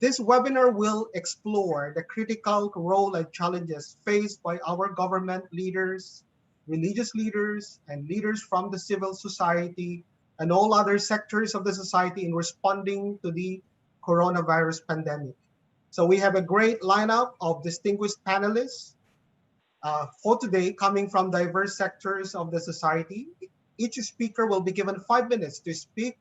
This webinar will explore the critical role and challenges faced by our government leaders, religious leaders, and leaders from the civil society and all other sectors of the society in responding to the coronavirus pandemic. So we have a great lineup of distinguished panelists for today coming from diverse sectors of the society. Each speaker will be given 5 minutes to speak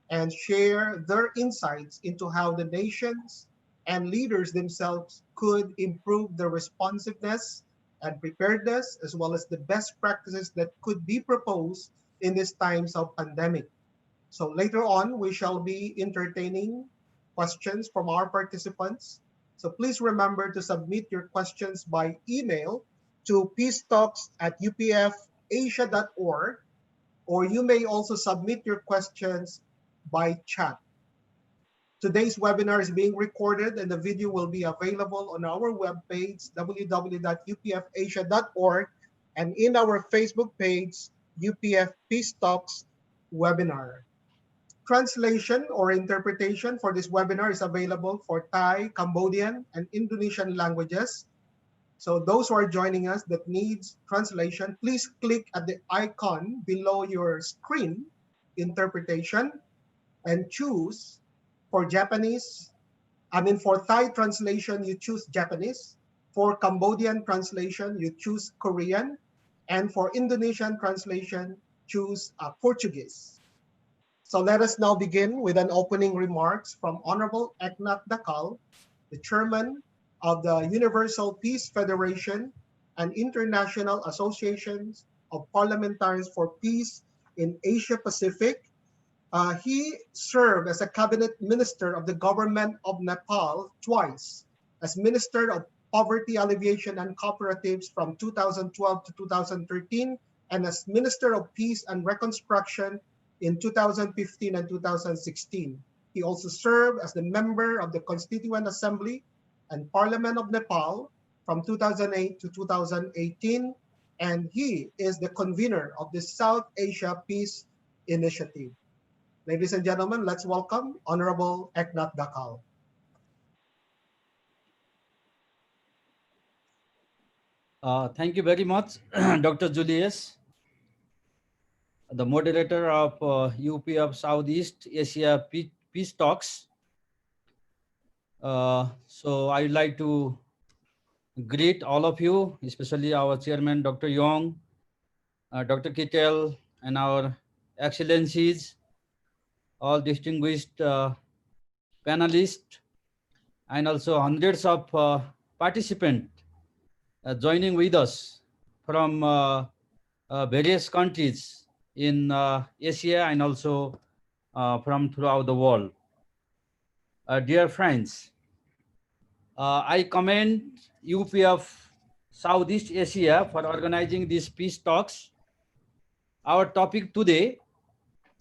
and share their insights into how the nations and leaders themselves could improve their responsiveness and preparedness, as well as the best practices that could be proposed in these times of pandemic. So later on, we shall be entertaining questions from our participants. So please remember to submit your questions by email to peacetalks@upfasia.org, or you may also submit your questions by chat. Today's webinar is being recorded and the video will be available on our webpage, www.upfasia.org, and in our Facebook page, UPF Peace Talks Webinar. Translation or interpretation for this webinar is available for Thai, Cambodian, and Indonesian languages. So those who are joining us that needs translation, please click at the icon below your screen, interpretation, and choose for for Thai translation, you choose Japanese. For Cambodian translation, you choose Korean. And for Indonesian translation, choose Portuguese. So let us now begin with an opening remarks from Honorable Eknath Dakal, the Chairman of the Universal Peace Federation and International Associations of Parliamentarians for Peace in Asia Pacific. He served as a cabinet minister of the government of Nepal twice, as Minister of Poverty Alleviation and Cooperatives from 2012 to 2013, and as Minister of Peace and Reconstruction in 2015 and 2016. He also served as the member of the Constituent Assembly and Parliament of Nepal from 2008 to 2018, and he is the convener of the South Asia Peace Initiative. Ladies and gentlemen, let's welcome Honorable Eknath Dakal. Thank you very much, Dr. Julius, the moderator of UPF Southeast Asia Peace Talks. So I would like to greet all of you, especially our chairman, Dr. Yong, Dr. Kittel, and our excellencies, all distinguished panelists, and also hundreds of participants joining with us from various countries in Asia and also from throughout the world. Dear friends, I commend UPF Southeast Asia for organizing these peace talks. Our topic today,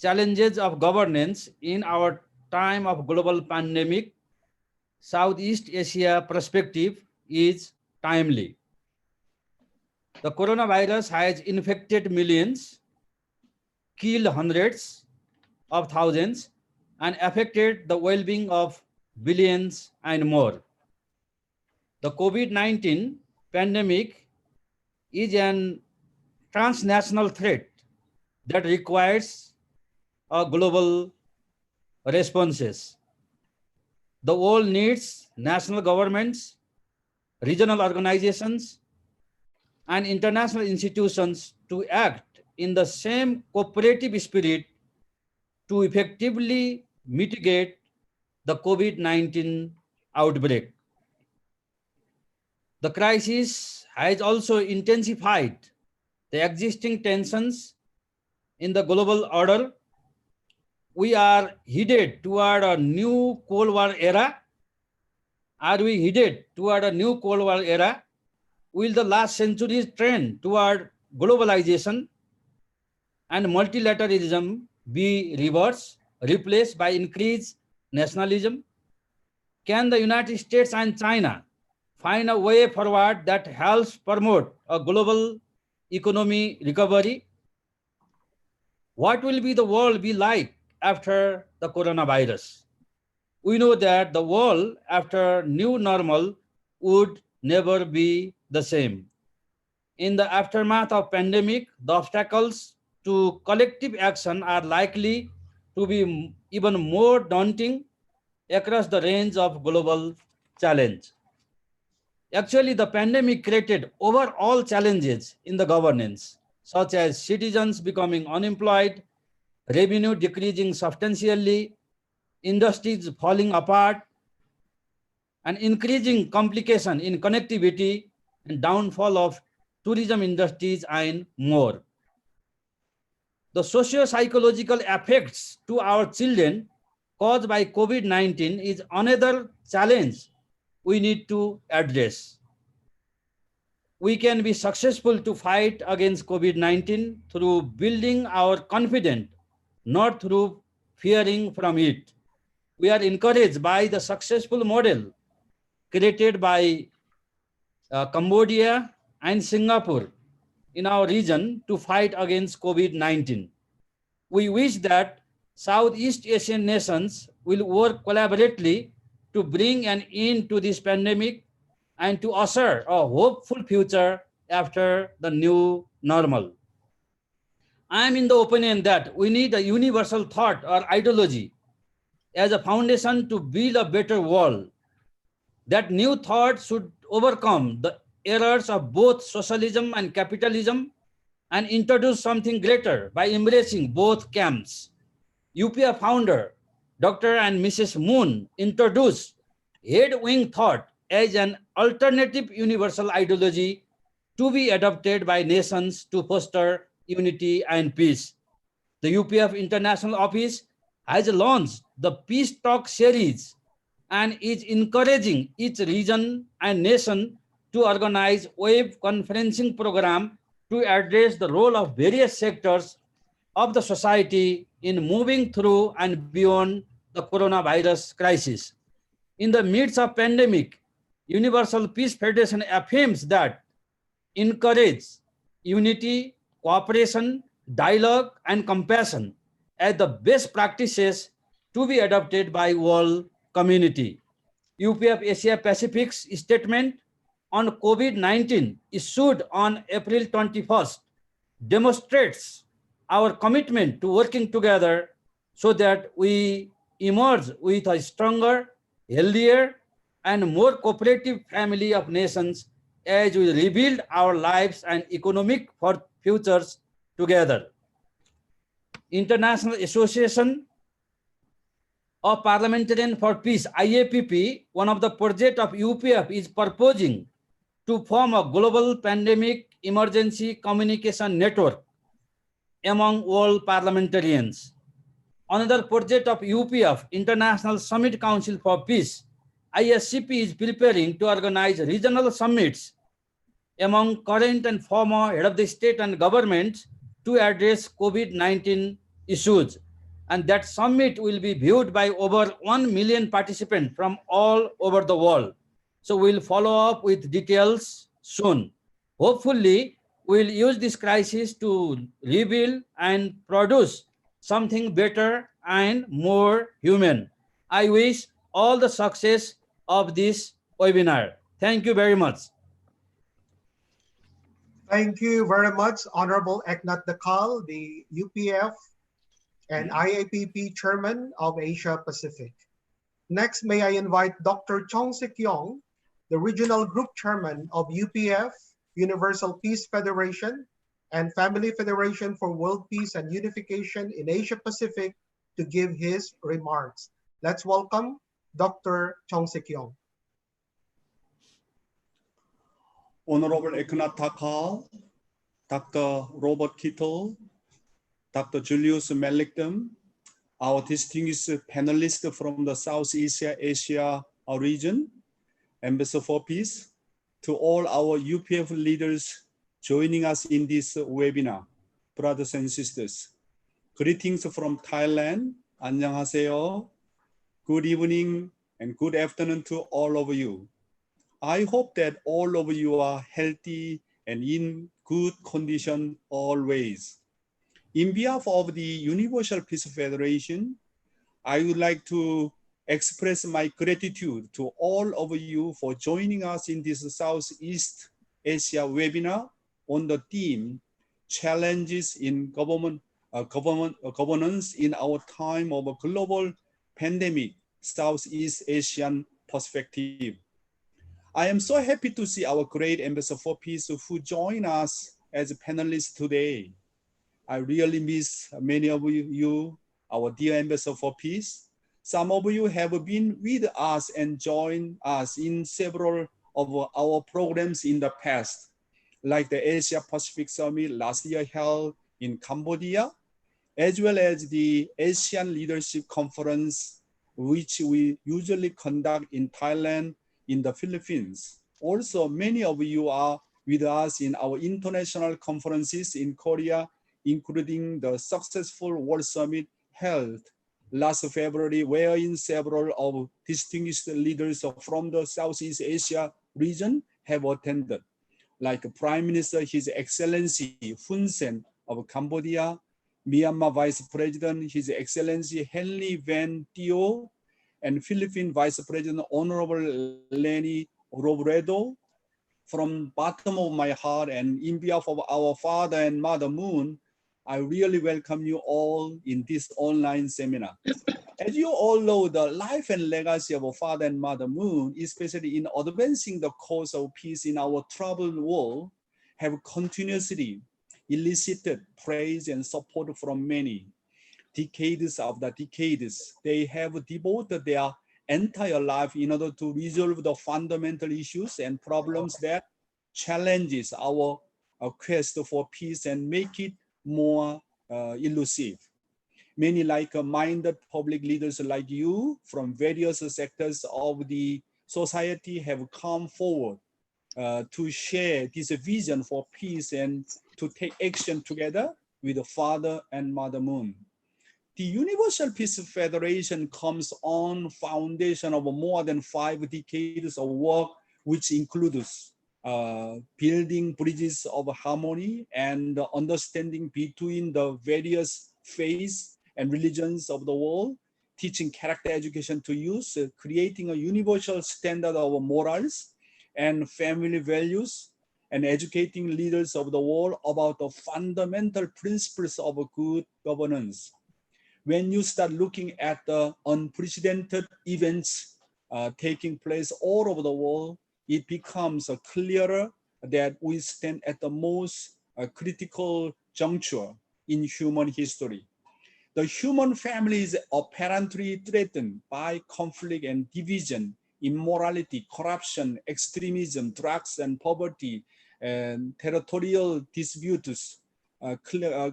challenges of governance in our time of global pandemic, Southeast Asia perspective, is timely. The coronavirus has infected millions, killed hundreds of thousands, and affected the well-being of billions and more. The COVID-19 pandemic is an transnational threat that requires a global responses. The world needs national governments, regional organizations, and international institutions to act in the same cooperative spirit to effectively mitigate the COVID-19 outbreak. The crisis has also intensified the existing tensions in the global order. We are headed toward a new Cold War era. Are we headed toward a new Cold War era? Will the last century's trend toward globalization and multilateralism be reversed, replaced by increased nationalism? Can the United States and China find a way forward that helps promote a global economy recovery? What will be the world be like after the coronavirus? We know that the world after new normal would never be the same. In the aftermath of pandemic, the obstacles to collective action are likely to be even more daunting across the range of global challenge. Actually, the pandemic created overall challenges in the governance, such as citizens becoming unemployed, revenue decreasing substantially, industries falling apart, and increasing complication in connectivity and downfall of tourism industries and more. The socio-psychological effects to our children caused by COVID-19 is another challenge we need to address. We can be successful to fight against COVID-19 through building our confidence, not through fearing from it. We are encouraged by the successful model created by Cambodia and Singapore in our region to fight against COVID-19. We wish that Southeast Asian nations will work collaboratively to bring an end to this pandemic and to usher a hopeful future after the new normal. I am in the opinion that we need a universal thought or ideology as a foundation to build a better world. That new thought should overcome the errors of both socialism and capitalism and introduce something greater by embracing both camps. UPF founder Dr. and Mrs. Moon introduced head-wing thought as an alternative universal ideology to be adopted by nations to foster unity and peace. The UPF International Office has launched the Peace Talk series and is encouraging each region and nation to organize web conferencing program to address the role of various sectors of the society in moving through and beyond the coronavirus crisis. In the midst of pandemic, Universal Peace Federation affirms that encourage unity, cooperation, dialogue, and compassion as the best practices to be adopted by all community. UPF Asia Pacific's statement on COVID-19 issued on April 21st demonstrates our commitment to working together so that we emerge with a stronger, healthier, and more cooperative family of nations as we rebuild our lives and economic futures together. International Association of Parliamentarians for Peace, IAPP, one of the projects of UPF is proposing to form a global pandemic emergency communication network among all parliamentarians. Another project of UPF, International Summit Council for Peace, ISCP, is preparing to organize regional summits among current and former head of the state and governments to address COVID-19 issues. And that summit will be viewed by over 1 million participants from all over the world. So we'll follow up with details soon. Hopefully, we'll use this crisis to rebuild and produce something better and more human. I wish all the success of this webinar. Thank you very much. Thank you very much, Honorable Eknat Dakal, the UPF and IAPP Chairman of Asia Pacific. Next, may I invite Dr. Chong Sik-yong, the Regional Group Chairman of UPF, Universal Peace Federation, and Family Federation for World Peace and Unification in Asia Pacific, to give his remarks. Let's welcome Dr. Chong Sik-yong. Honorable Eknat Dakal, Dr. Robert Kittle, Dr. Julius Melikdom, our distinguished panelists from the Southeast Asia region, Ambassador for Peace, to all our UPF leaders joining us in this webinar, brothers and sisters. Greetings from Thailand. 안녕하세요. Good evening and good afternoon to all of you. I hope that all of you are healthy and in good condition always. In behalf of the Universal Peace Federation, I would like to express my gratitude to all of you for joining us in this Southeast Asia webinar on the theme Challenges in Governance in Our Time of a Global Pandemic, Southeast Asian Perspective. I am so happy to see our great Ambassador for Peace who join us as panelists today. I really miss many of you, our dear Ambassador for Peace. Some of you have been with us and joined us in several of our programs in the past, like the Asia Pacific Summit last year held in Cambodia, as well as the Asian Leadership Conference, which we usually conduct in Thailand, in the Philippines. Also, many of you are with us in our international conferences in Korea, including the successful World Summit held last February, wherein several of distinguished leaders from the Southeast Asia region have attended, like Prime Minister His Excellency Hun Sen of Cambodia, Myanmar Vice President His Excellency Henry Van Teo, and Philippine Vice President Honorable Lenny Robredo. From bottom of my heart and in behalf of our Father and Mother Moon, I really welcome you all in this online seminar. As you all know, the life and legacy of our Father and Mother Moon, especially in advancing the cause of peace in our troubled world, have continuously elicited praise and support from many. Decades after decades, they have devoted their entire life in order to resolve the fundamental issues and problems that challenges our quest for peace and make it more elusive. Many like-minded public leaders like you from various sectors of the society have come forward to share this vision for peace and to take action together with the Father and Mother Moon. The Universal Peace Federation comes on foundation of more than 5 decades of work, which includes building bridges of harmony and understanding between the various faiths and religions of the world, teaching character education to youth, creating a universal standard of morals and family values, and educating leaders of the world about the fundamental principles of good governance. When you start looking at the unprecedented events taking place all over the world, it becomes clearer that we stand at the most critical juncture in human history. The human family is apparently threatened by conflict and division, immorality, corruption, extremism, drugs and poverty, and territorial disputes,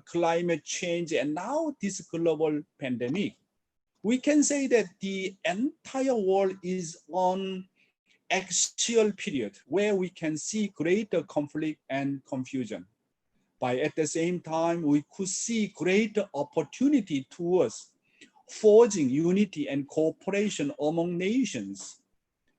climate change, and now this global pandemic. We can say that the entire world is on axial period where we can see greater conflict and confusion. But at the same time, we could see greater opportunity towards forging unity and cooperation among nations.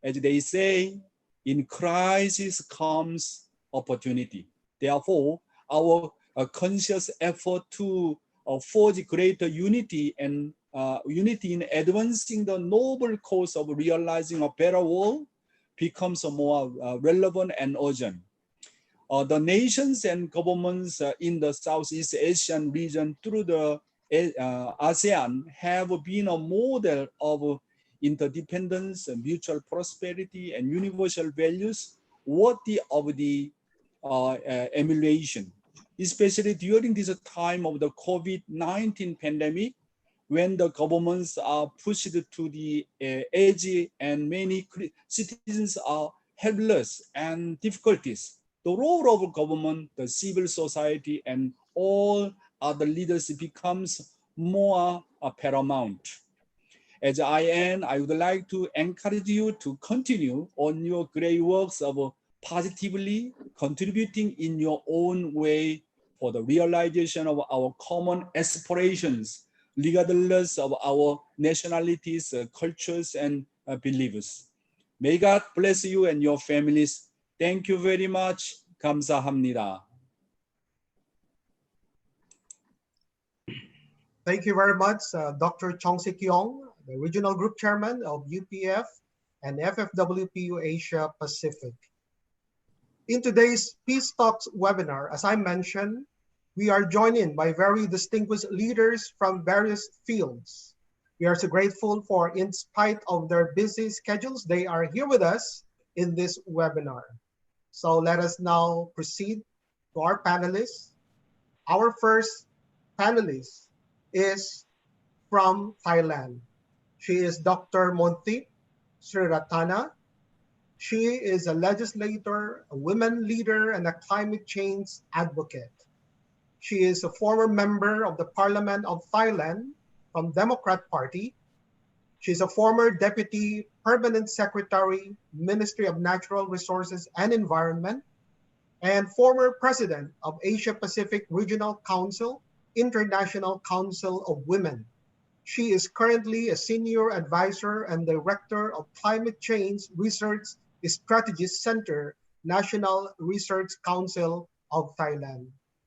As they say, in crisis comes opportunity. Therefore, our conscious effort to forge greater unity and unity in advancing the noble cause of realizing a better world becomes more relevant and urgent. The nations and governments in the Southeast Asian region through the ASEAN have been a model of interdependence, mutual prosperity, and universal values worthy of the emulation, especially during this time of the COVID-19 pandemic, when the governments are pushed to the edge and many citizens are helpless and difficulties. The role of government, the civil society, and all other leaders becomes more paramount. As I end, I would like to encourage you to continue on your great works of positively contributing in your own way for the realization of our common aspirations, regardless of our nationalities, cultures, and beliefs. May God bless you and your families. Thank you very much. 감사합니다. Thank you very much, Dr. Chong Sik Yong, the Regional Group Chairman of UPF and FFWPU Asia Pacific. In today's Peace Talks webinar, as I mentioned, we are joined in by very distinguished leaders from various fields. We are so grateful for, in spite of their busy schedules, they are here with us in this webinar. So let us now proceed to our panelists. Our first panelist is from Thailand. She is Dr. Montip Sriratana. She is a legislator, a women leader, and a climate change advocate. She is a former member of the Parliament of Thailand from Democrat Party. She's a former Deputy Permanent Secretary, Ministry of Natural Resources and Environment, and former President of Asia Pacific Regional Council, International Council of Women. She is currently a Senior Advisor and Director of Climate Change Research Strategies Center, National Research Council of Thailand.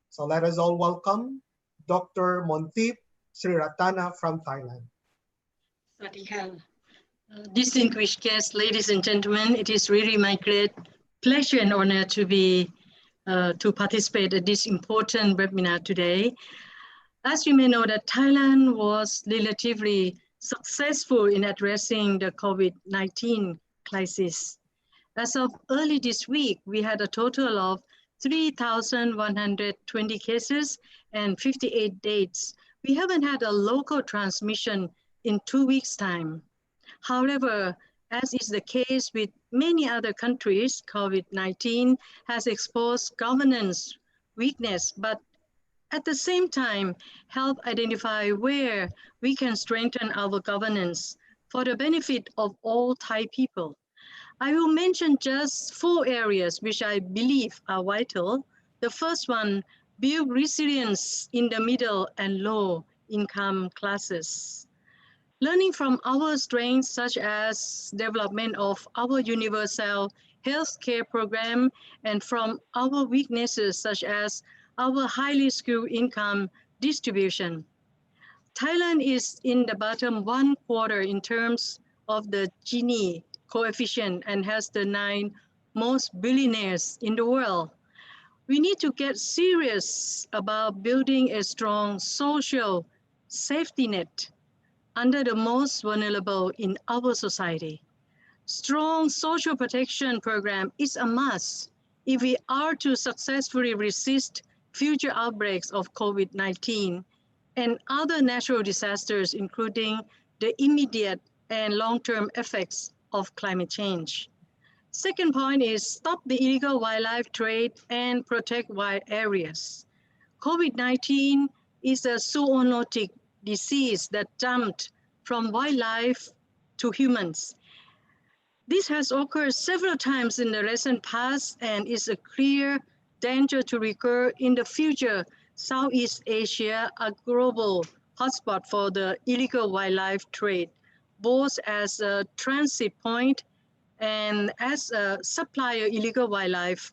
So let us all welcome Dr. Montip Sriratana from Thailand. Distinguished guests, ladies and gentlemen, it is really my great pleasure and honor to participate at this important webinar today. As you may know, that Thailand was relatively successful in addressing the COVID-19 crisis. As of early this week, we had a total of 3,120 cases and 58 deaths. We haven't had a local transmission in 2 weeks' time. However, as is the case with many other countries, COVID-19 has exposed governance weakness, but at the same time, help identify where we can strengthen our governance for the benefit of all Thai people. I will mention just 4 areas which I believe are vital. The first one, build resilience in the middle and low income classes. Learning from our strengths, such as development of our universal healthcare program, and from our weaknesses, such as our highly skilled income distribution. Thailand is in the bottom 1/4 in terms of the Gini coefficient and has the 9 most billionaires in the world. We need to get serious about building a strong social safety net under the most vulnerable in our society. Strong social protection program is a must if we are to successfully resist future outbreaks of COVID-19 and other natural disasters, including the immediate and long-term effects of climate change. Second point is stop the illegal wildlife trade and protect wild areas. COVID-19 is a zoonotic disease that jumped from wildlife to humans. This has occurred several times in the recent past and is a clear danger to recur in the future. Southeast Asia, a global hotspot for the illegal wildlife trade, both as a transit point and as a supplier. Illegal wildlife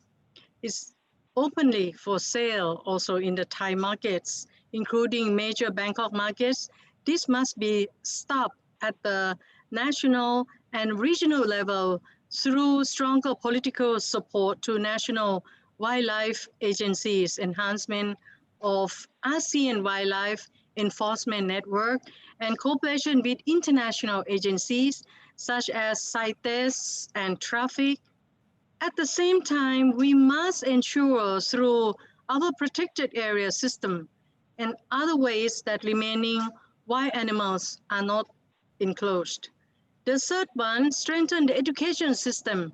is openly for sale also in the Thai markets, including major Bangkok markets. This must be stopped at the national and regional level through stronger political support to national wildlife agencies, enhancement of ASEAN wildlife enforcement network, and cooperation with international agencies such as CITES and traffic. At the same time, we must ensure through our protected area system and other ways that remaining wild animals are not enclosed. The third one, strengthen the education system.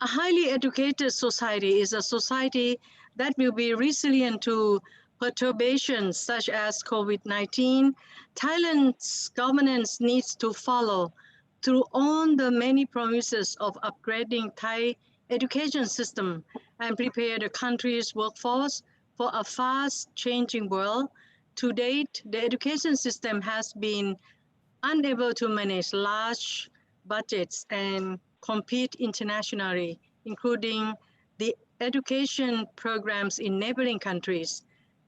A highly educated society is a society that will be resilient to perturbations such as COVID-19. Thailand's governance needs to follow through on the many promises of upgrading Thai education system and prepare the country's workforce for a fast changing world. To date, the education system has been unable to manage large budgets and compete internationally, including the education programs in neighboring countries.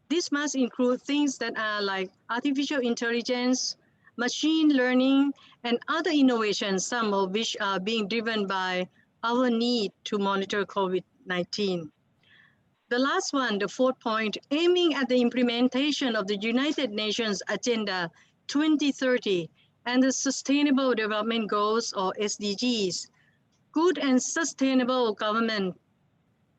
This must include things that are like artificial intelligence, machine learning, and other innovations, some of which are being driven by our need to monitor COVID-19. The last one, the fourth point, aiming at the implementation of the United Nations Agenda 2030 and the Sustainable Development Goals, or SDGs. Good and sustainable government,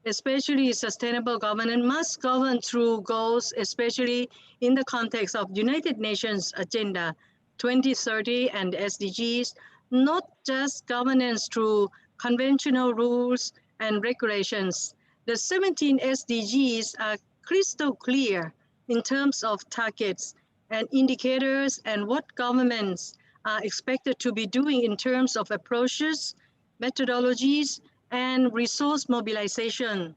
especially sustainable government, must govern through goals, especially in the context of United Nations Agenda 2030 and SDGs, not just governance through conventional rules and regulations. The 17 SDGs are crystal clear in terms of targets and indicators and what governments are expected to be doing in terms of approaches, methodologies, and resource mobilization.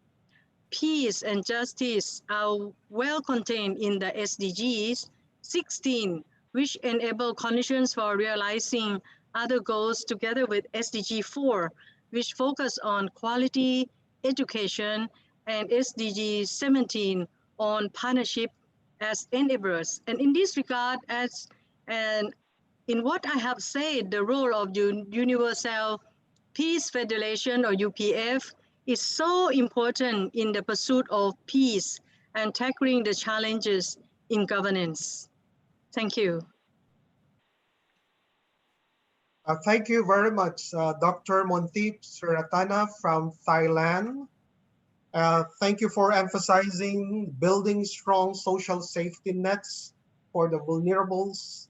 Peace and justice are well contained in the SDGs 16, which enable conditions for realizing other goals, together with SDG 4, which focus on quality education, and SDG 17 on partnership as enablers. And in this regard, as and in what I have said, the role of Universal Peace Federation, or UPF, is so important in the pursuit of peace and tackling the challenges in governance. Thank you. Thank you very much, Dr. Montip Suratana from Thailand. Thank you for emphasizing building strong social safety nets for the vulnerables,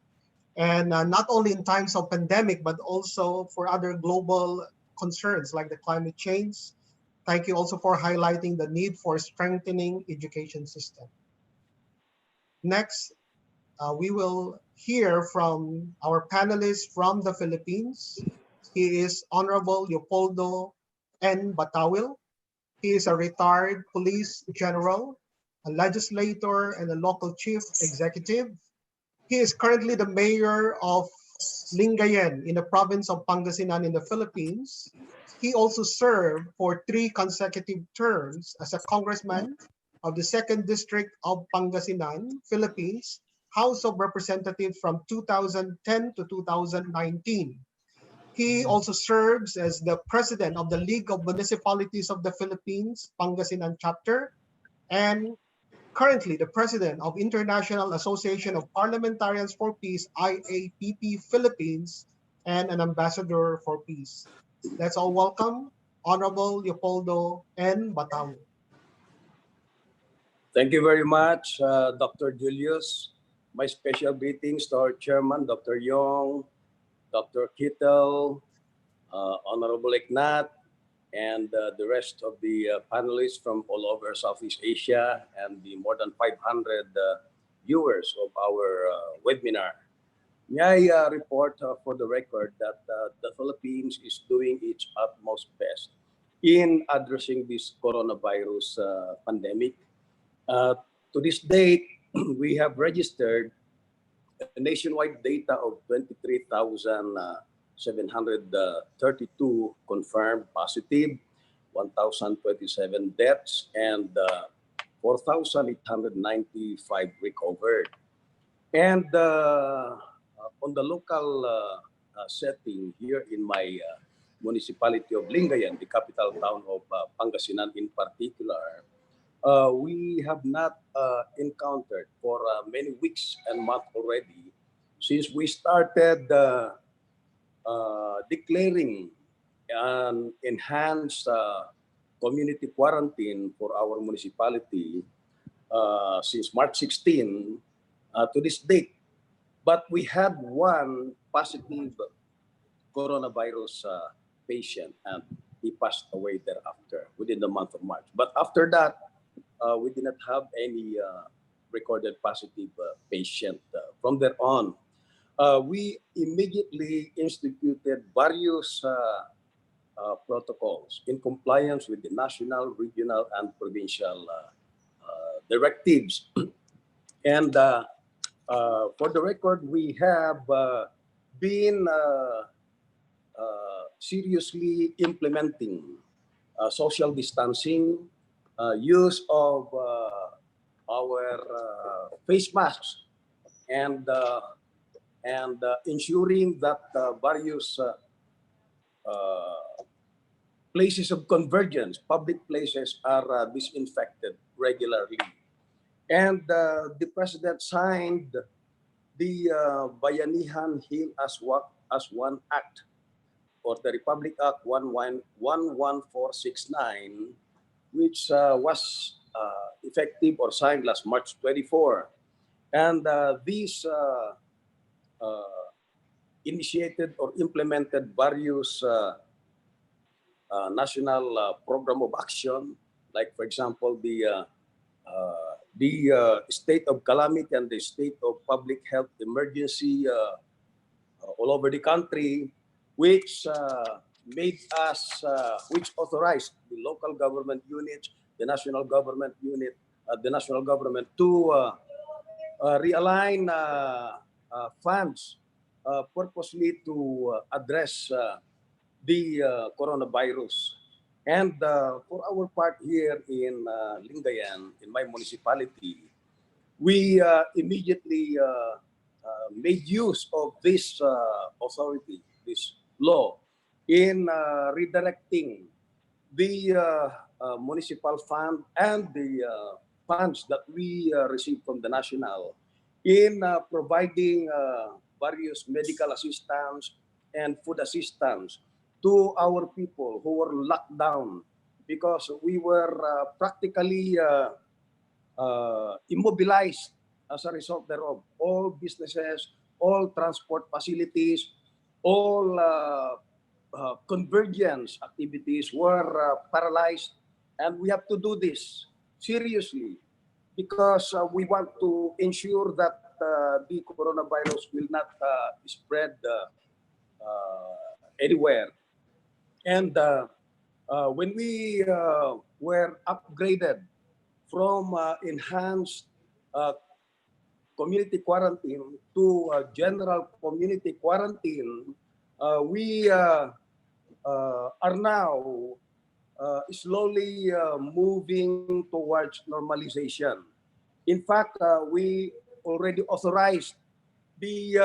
and not only in times of pandemic, but also for other global concerns like the climate change. Thank you also for highlighting the need for strengthening education system. Next, we will hear from our panelist from the Philippines. He is Honorable Leopoldo N. Batawil. He is a retired police general, a legislator, and a local chief executive. He is currently the mayor of Lingayen in the province of Pangasinan in the Philippines. He also served for 3 consecutive terms as a congressman of the 2nd District of Pangasinan, Philippines, House of Representatives from 2010 to 2019. He also serves as the president of the League of Municipalities of the Philippines, Pangasinan chapter, and currently the president of International Association of Parliamentarians for Peace, IAPP Philippines, and an ambassador for peace. Let's all welcome Honorable Leopoldo N. Batao. Thank you very much, Dr. Julius. My special greetings to our chairman, Dr. Yong, Dr. Kittel, Honorable Eknat, and the rest of the panelists from all over Southeast Asia, and the more than 500 viewers of our webinar. May I report for the record that the Philippines is doing its utmost best in addressing this coronavirus pandemic. To this date, we have registered a nationwide data of 23,732 confirmed positive, 1,027 deaths, and 4,895 recovered. And on the local setting here in my municipality of Lingayen, the capital town of Pangasinan in particular, we have not encountered for many weeks and months already, since we started declaring an enhanced community quarantine for our municipality since March 16 to this date. But we had one positive coronavirus patient, and he passed away thereafter within the month of March. But after that, we did not have any recorded positive patient. From there on, we immediately instituted various protocols in compliance with the national, regional, and provincial directives. And for the record, we have been seriously implementing social distancing, use of our face masks, and and ensuring that various places of convergence, public places, are disinfected regularly. And the president signed the Bayanihan Heal as One Act, or the Republic Act 11469, which was effective or signed last March 24. And these initiated or implemented various national program of action, like, for example, the state of calamity and the state of public health emergency all over the country, which made us, which authorized the local government units, the national government unit, the national government to realign funds purposely to address the coronavirus. And for our part here in Lingayen, in my municipality, we immediately made use of this authority, this law, in redirecting the municipal fund and the funds that we received from the national in providing various medical assistance and food assistance to our people who were locked down, because we were practically immobilized as a result thereof. All businesses, all transport facilities, all convergence activities were paralyzed, and we have to do this seriously because we want to ensure that the coronavirus will not spread anywhere. And when we were upgraded from enhanced community quarantine to general community quarantine, we are now slowly moving towards normalization. In fact, we already authorized the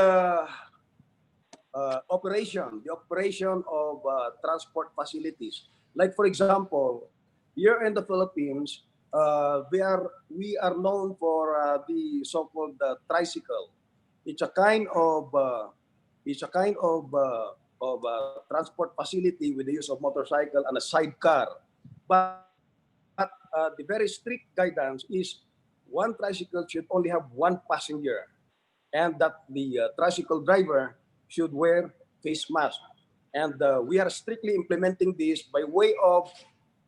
operation of transport facilities. Like, for example, here in the Philippines, we are known for the so-called tricycle. It's a kind of transport facility with the use of motorcycle and a sidecar. But the very strict guidance is one tricycle should only have one passenger, and that the tricycle driver should wear face mask. And we are strictly implementing this by way of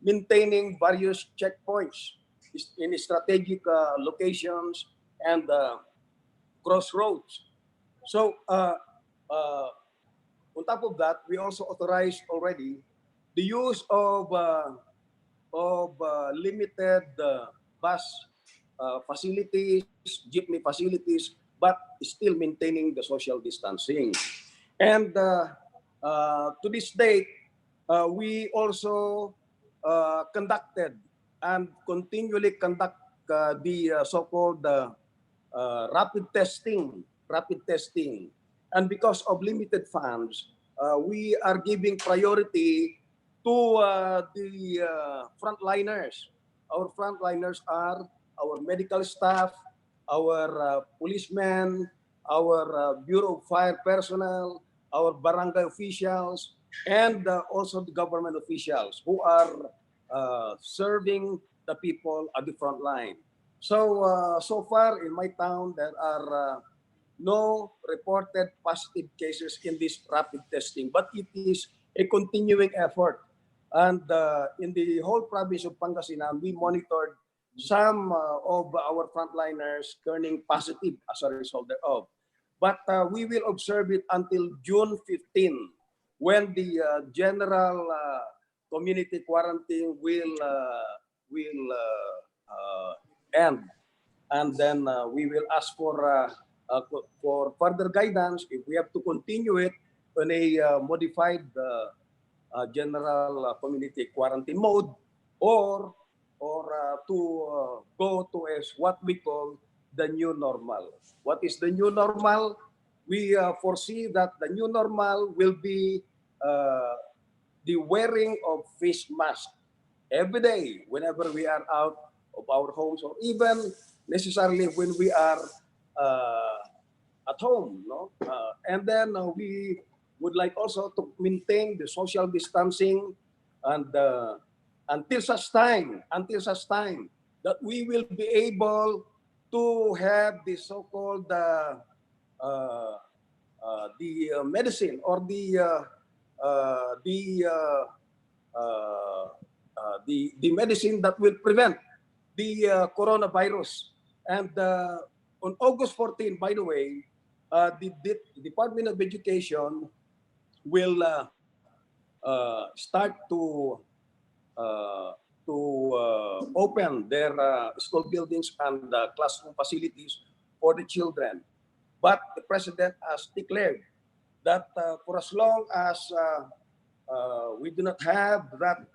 maintaining various checkpoints in strategic locations and crossroads. So on top of that, we also authorized already the use of limited bus facilities, jeepney facilities, but still maintaining the social distancing. And to this date, we also conducted and continually conduct the so-called rapid testing. And because of limited funds, we are giving priority to the frontliners. Our frontliners are our medical staff, our policemen, our Bureau of Fire personnel, our barangay officials, and also the government officials who are serving the people at the front line. So, so far in my town, there are no reported positive cases in this rapid testing, but it is a continuing effort. And in the whole province of Pangasinan, we monitored some of our frontliners turning positive as a result thereof. But we will observe it until June 15, when the general community quarantine will end. And then we will ask for further guidance if we have to continue it on a modified general community quarantine mode, or to go to what we call the new normal. What is the new normal? we foresee that the new normal will be the wearing of face mask every day whenever we are out of our homes, or even necessarily when we are at home. No? And then we would like also to maintain the social distancing, and until such time that we will be able to have the so-called medicine, or the medicine that will prevent the coronavirus. And on August 14, by the way, the Department of Education will start to open their school buildings and classroom facilities for the children. But the president has declared that for as long as we do not have that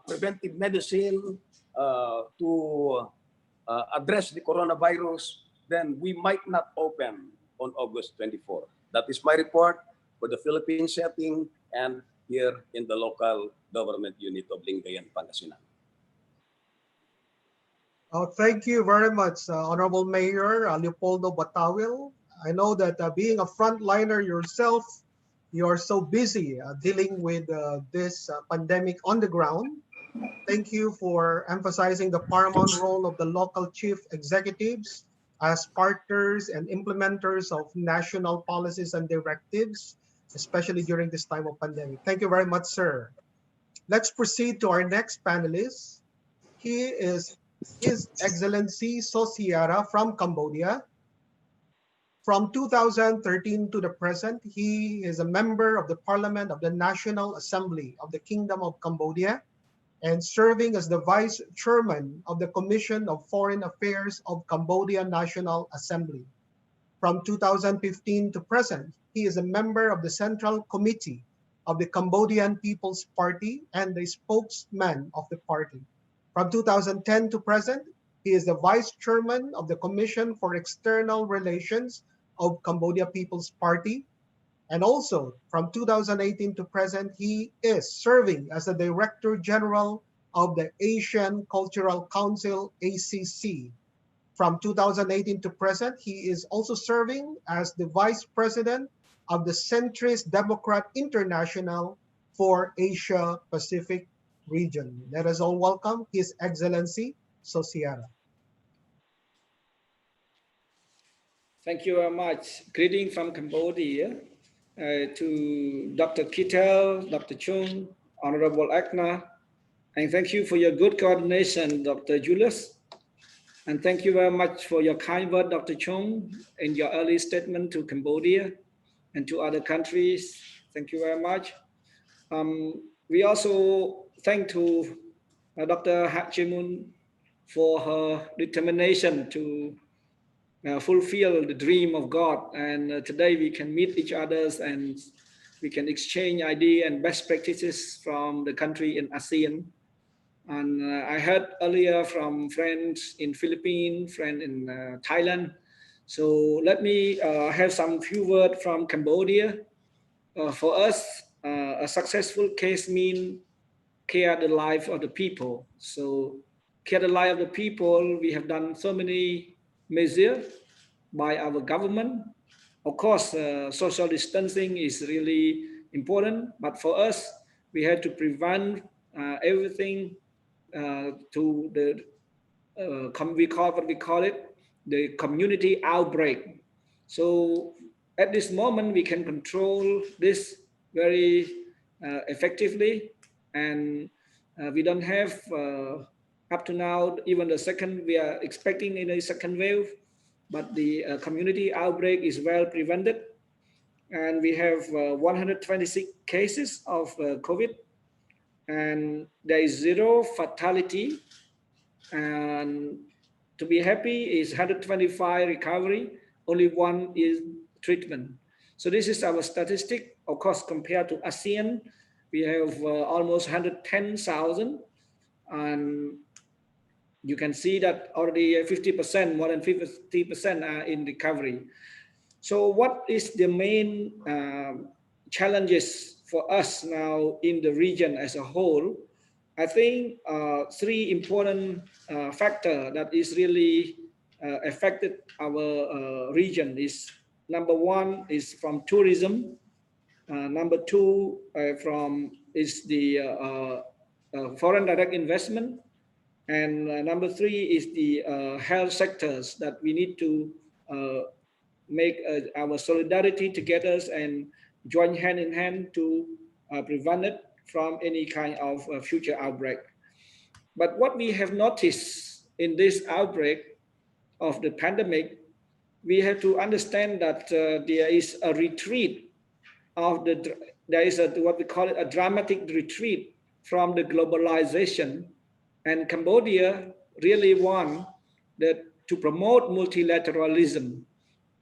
preventive medicine to address the coronavirus, then we might not open on August 24. That is my report for the Philippine setting and here in the local government unit of Lingayen, Pangasinan. Thank you very much, Honorable Mayor Leopoldo Batawil. I know that being a frontliner yourself, you are so busy dealing with this pandemic on the ground. Thank you for emphasizing the paramount role of the local chief executives as partners and implementers of national policies and directives, especially during this time of pandemic. Thank you very much, sir. Let's proceed to our next panelist. He is His Excellency Sosiara from Cambodia. From 2013 to the present, he is a member of the Parliament of the National Assembly of the Kingdom of Cambodia and serving as the Vice Chairman of the Commission of Foreign Affairs of Cambodia National Assembly. From 2015 to present, he is a member of the Central Committee of the Cambodian People's Party and the spokesman of the party. From 2010 to present, he is the Vice Chairman of the Commission for External Relations of Cambodia People's Party. And also, from 2018 to present, he is serving as the Director General of the Asian Cultural Council, ACC. From 2018 to present, he is also serving as the Vice President of the Centrist Democrat International for Asia Pacific region. Let us all welcome His Excellency Sosiara. Thank you very much. Greeting from Cambodia to Dr. Kittel, Dr. Chung, Honorable Agna, and thank you for your good coordination, Dr. Julius. And thank you very much for your kind word, Dr. Chung, in your early statement to Cambodia and to other countries. Thank you very much. We also thank to Dr. Hak Chemun for her determination to fulfill the dream of God. And today we can meet each other and we can exchange ideas and best practices from the country in ASEAN. And I heard earlier from friends in Philippines, friends in Thailand. So let me have some few words from Cambodia. For us, a successful case means care the life of the people. So care the life of the people, we have done so many measures by our government. Of course, social distancing is really important, but for us, we had to prevent everything to the we call it the community outbreak. So at this moment, we can control this very effectively, and we don't have up to now even the second. We are expecting in a second wave, but the community outbreak is well prevented, and we have 126 cases of COVID, and there is 0 fatality, and to be happy is 125 recovery, only 1 is treatment. So this is our statistic. Of course, compared to ASEAN, we have almost 110,000, and you can see that already 50%, more than 50% are in recovery. So what is the main challenges for us now in the region as a whole? I think three important factors that is really affected our region is, number one is from tourism, number two from is the foreign direct investment, and number three is the health sectors that we need to make our solidarity together and join hand in hand to prevent it from any kind of future outbreak. But what we have noticed in this outbreak of the pandemic, we have to understand that there is a retreat of the, there is a, what we call it, a dramatic retreat from the globalization, and Cambodia really want that to promote multilateralism.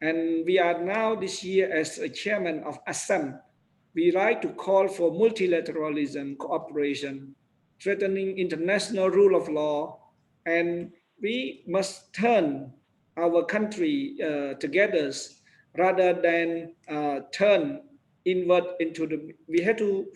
And we are now this year as a chairman of ASEM, we like to call for multilateralism, cooperation, strengthening international rule of law, and we must turn our country together rather than turn inward into the, we have to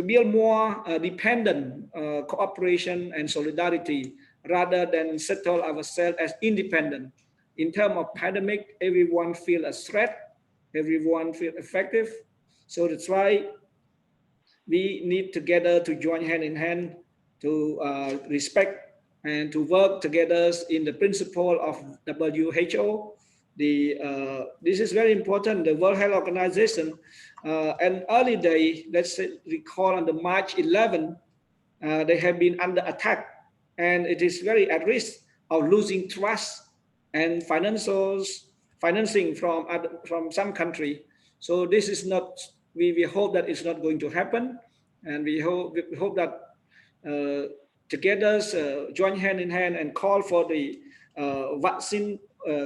build more dependent cooperation and solidarity rather than settle ourselves as independent. In terms of pandemic, everyone feel a threat, everyone feel effective. So that's why we need together to join hand in hand to respect and to work together in the principle of WHO. This is very important. The World Health Organization, an early day, let's say, recall on the March 11, they have been under attack, and it is very at risk of losing trust and financing from some country. So this is not, we hope that it's not going to happen, and we hope that together join hand in hand and call for the vaccine,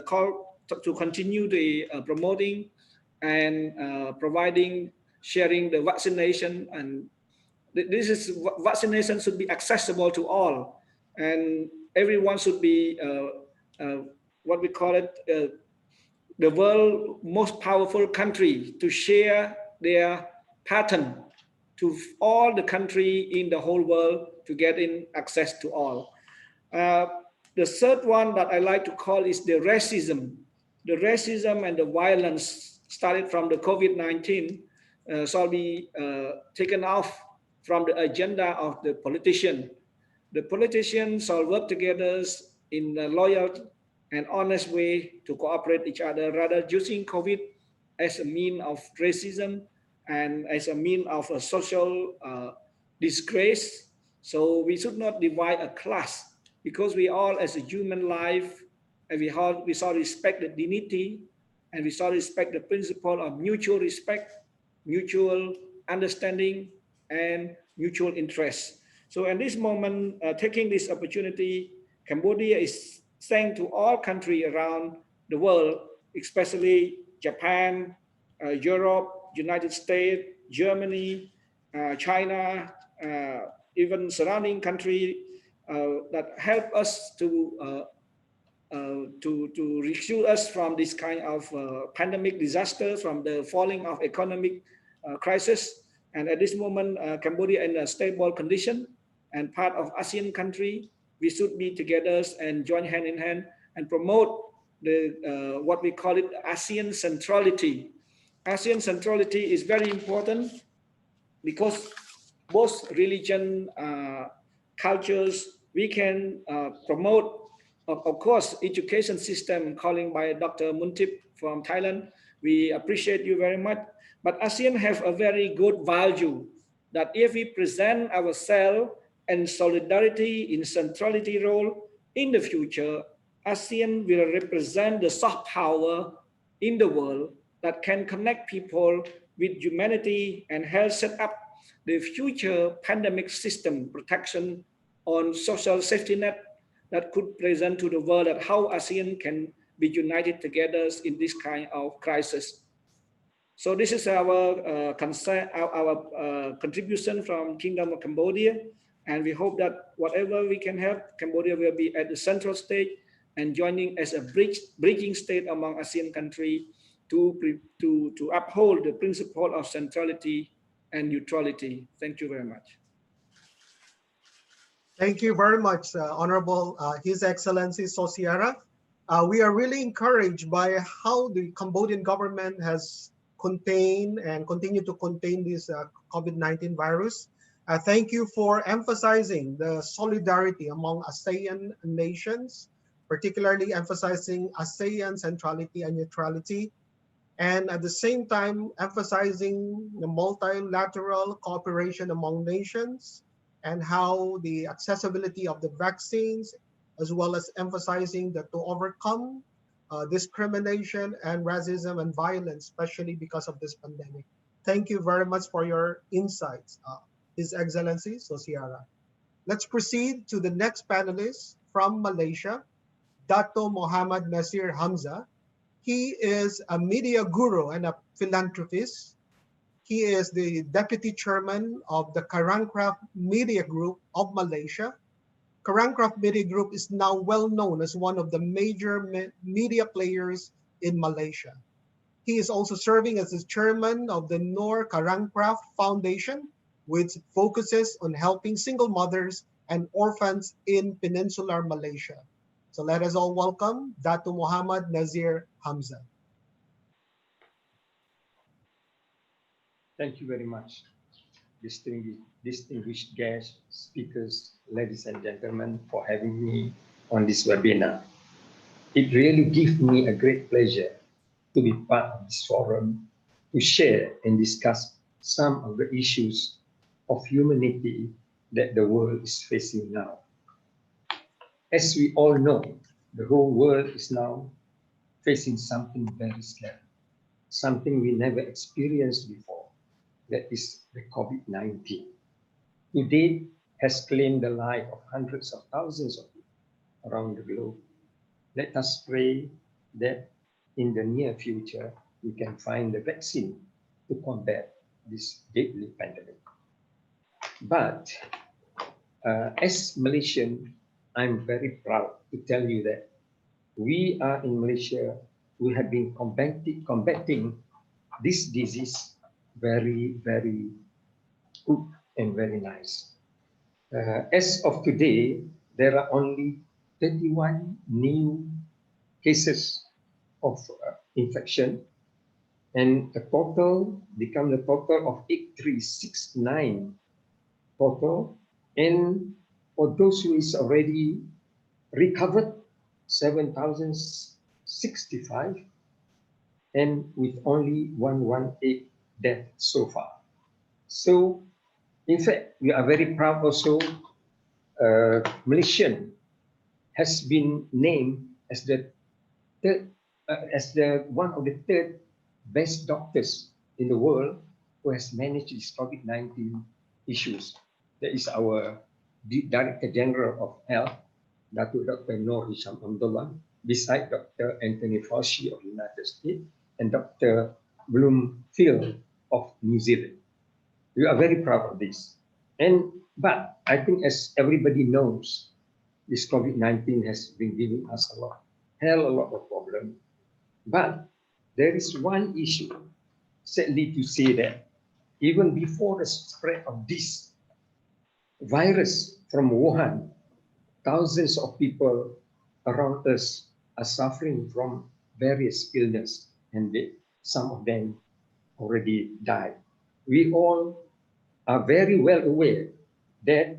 call to continue the promoting and providing, sharing the vaccination, and this is vaccination should be accessible to all, and everyone should be what we call it, the world most powerful country to share their pattern to all the country in the whole world to get in access to all. The third one that I like to call is the racism. The racism and the violence started from the COVID-19 shall be taken off from the agenda of the politician. The politicians shall work together in a loyal and honest way to cooperate each other, rather using COVID as a mean of racism and as a mean of a social disgrace. So we should not divide a class, because we all as a human life, and we shall respect the dignity, and we shall respect the principle of mutual respect, mutual understanding, and mutual interest. So at this moment, taking this opportunity, Cambodia is saying to all countries around the world, especially Japan, Europe, United States, Germany, China, even surrounding countries that help us to rescue us from this kind of pandemic disaster, from the falling of economic crisis. And at this moment, Cambodia in a stable condition and part of ASEAN country, we should be together and join hand in hand and promote the what we call it ASEAN centrality. ASEAN centrality is very important because both religion, cultures, we can promote, of course, education system calling by Dr. Muntip from Thailand. We appreciate you very much. But ASEAN have a very good value that if we present ourselves and solidarity in centrality role in the future, ASEAN will represent the soft power in the world that can connect people with humanity and help set up the future pandemic system protection on social safety net that could present to the world that how ASEAN can be united together in this kind of crisis. So this is our contribution from Kingdom of Cambodia. And we hope that whatever we can help, Cambodia will be at the central stage and joining as a bridging state among ASEAN countries to uphold the principle of centrality and neutrality. Thank you very much. Thank you very much, Honorable His Excellency Sosiara. We are really encouraged by how the Cambodian government has contained and continue to contain this COVID-19 virus. Thank you for emphasizing the solidarity among ASEAN nations, particularly emphasizing ASEAN centrality and neutrality, and at the same time emphasizing the multilateral cooperation among nations and how the accessibility of the vaccines, as well as emphasizing that to overcome discrimination and racism and violence, especially because of this pandemic. Thank you very much for your insights, His Excellency Sosiara. Let's proceed to the next panelist from Malaysia, Dato Muhammad Nasir Hamza. He is a media guru and a philanthropist. He is the deputy chairman of the Karangkraf Media Group of Malaysia. Karangkraf Media Group is now well known as one of the major media players in Malaysia. He is also serving as the chairman of the Noor Karangkraf Foundation, which focuses on helping single mothers and orphans in peninsular Malaysia. So let us all welcome Dato Muhammad Nasir Hamza. Thank you very much, distinguished guests, speakers, ladies and gentlemen, for having me on this webinar. It really gives me a great pleasure to be part of this forum to share and discuss some of the issues of humanity that the world is facing now. As we all know, the whole world is now facing something very scary, something we never experienced before. That is the COVID-19. To date, has claimed the life of hundreds of thousands of people around the globe. Let us pray that in the near future, we can find the vaccine to combat this deadly pandemic. But as Malaysian, I'm very proud to tell you that we are in Malaysia, we have been combating this disease very, very good and very nice. As of today, there are only 31 new cases of infection, and the total become the total of 8369 total. And for those who is already recovered, 7,065, and with only 118 deaths so far. So, in fact, we are very proud also. Malaysian has been named as the one of the third best doctors in the world who has managed these COVID-19 issues. That is our Director General of Health, Dr. Noor Hisham Abdullah, beside Dr. Anthony Fauci of the United States and Dr. Bloomfield of New Zealand. We are very proud of this. But I think, as everybody knows, this COVID-19 has been giving us a lot of problems. But there is one issue, sadly to say, that even before the spread of this virus from Wuhan, thousands of people around us are suffering from various illness, and some of them already died. We all are very well aware that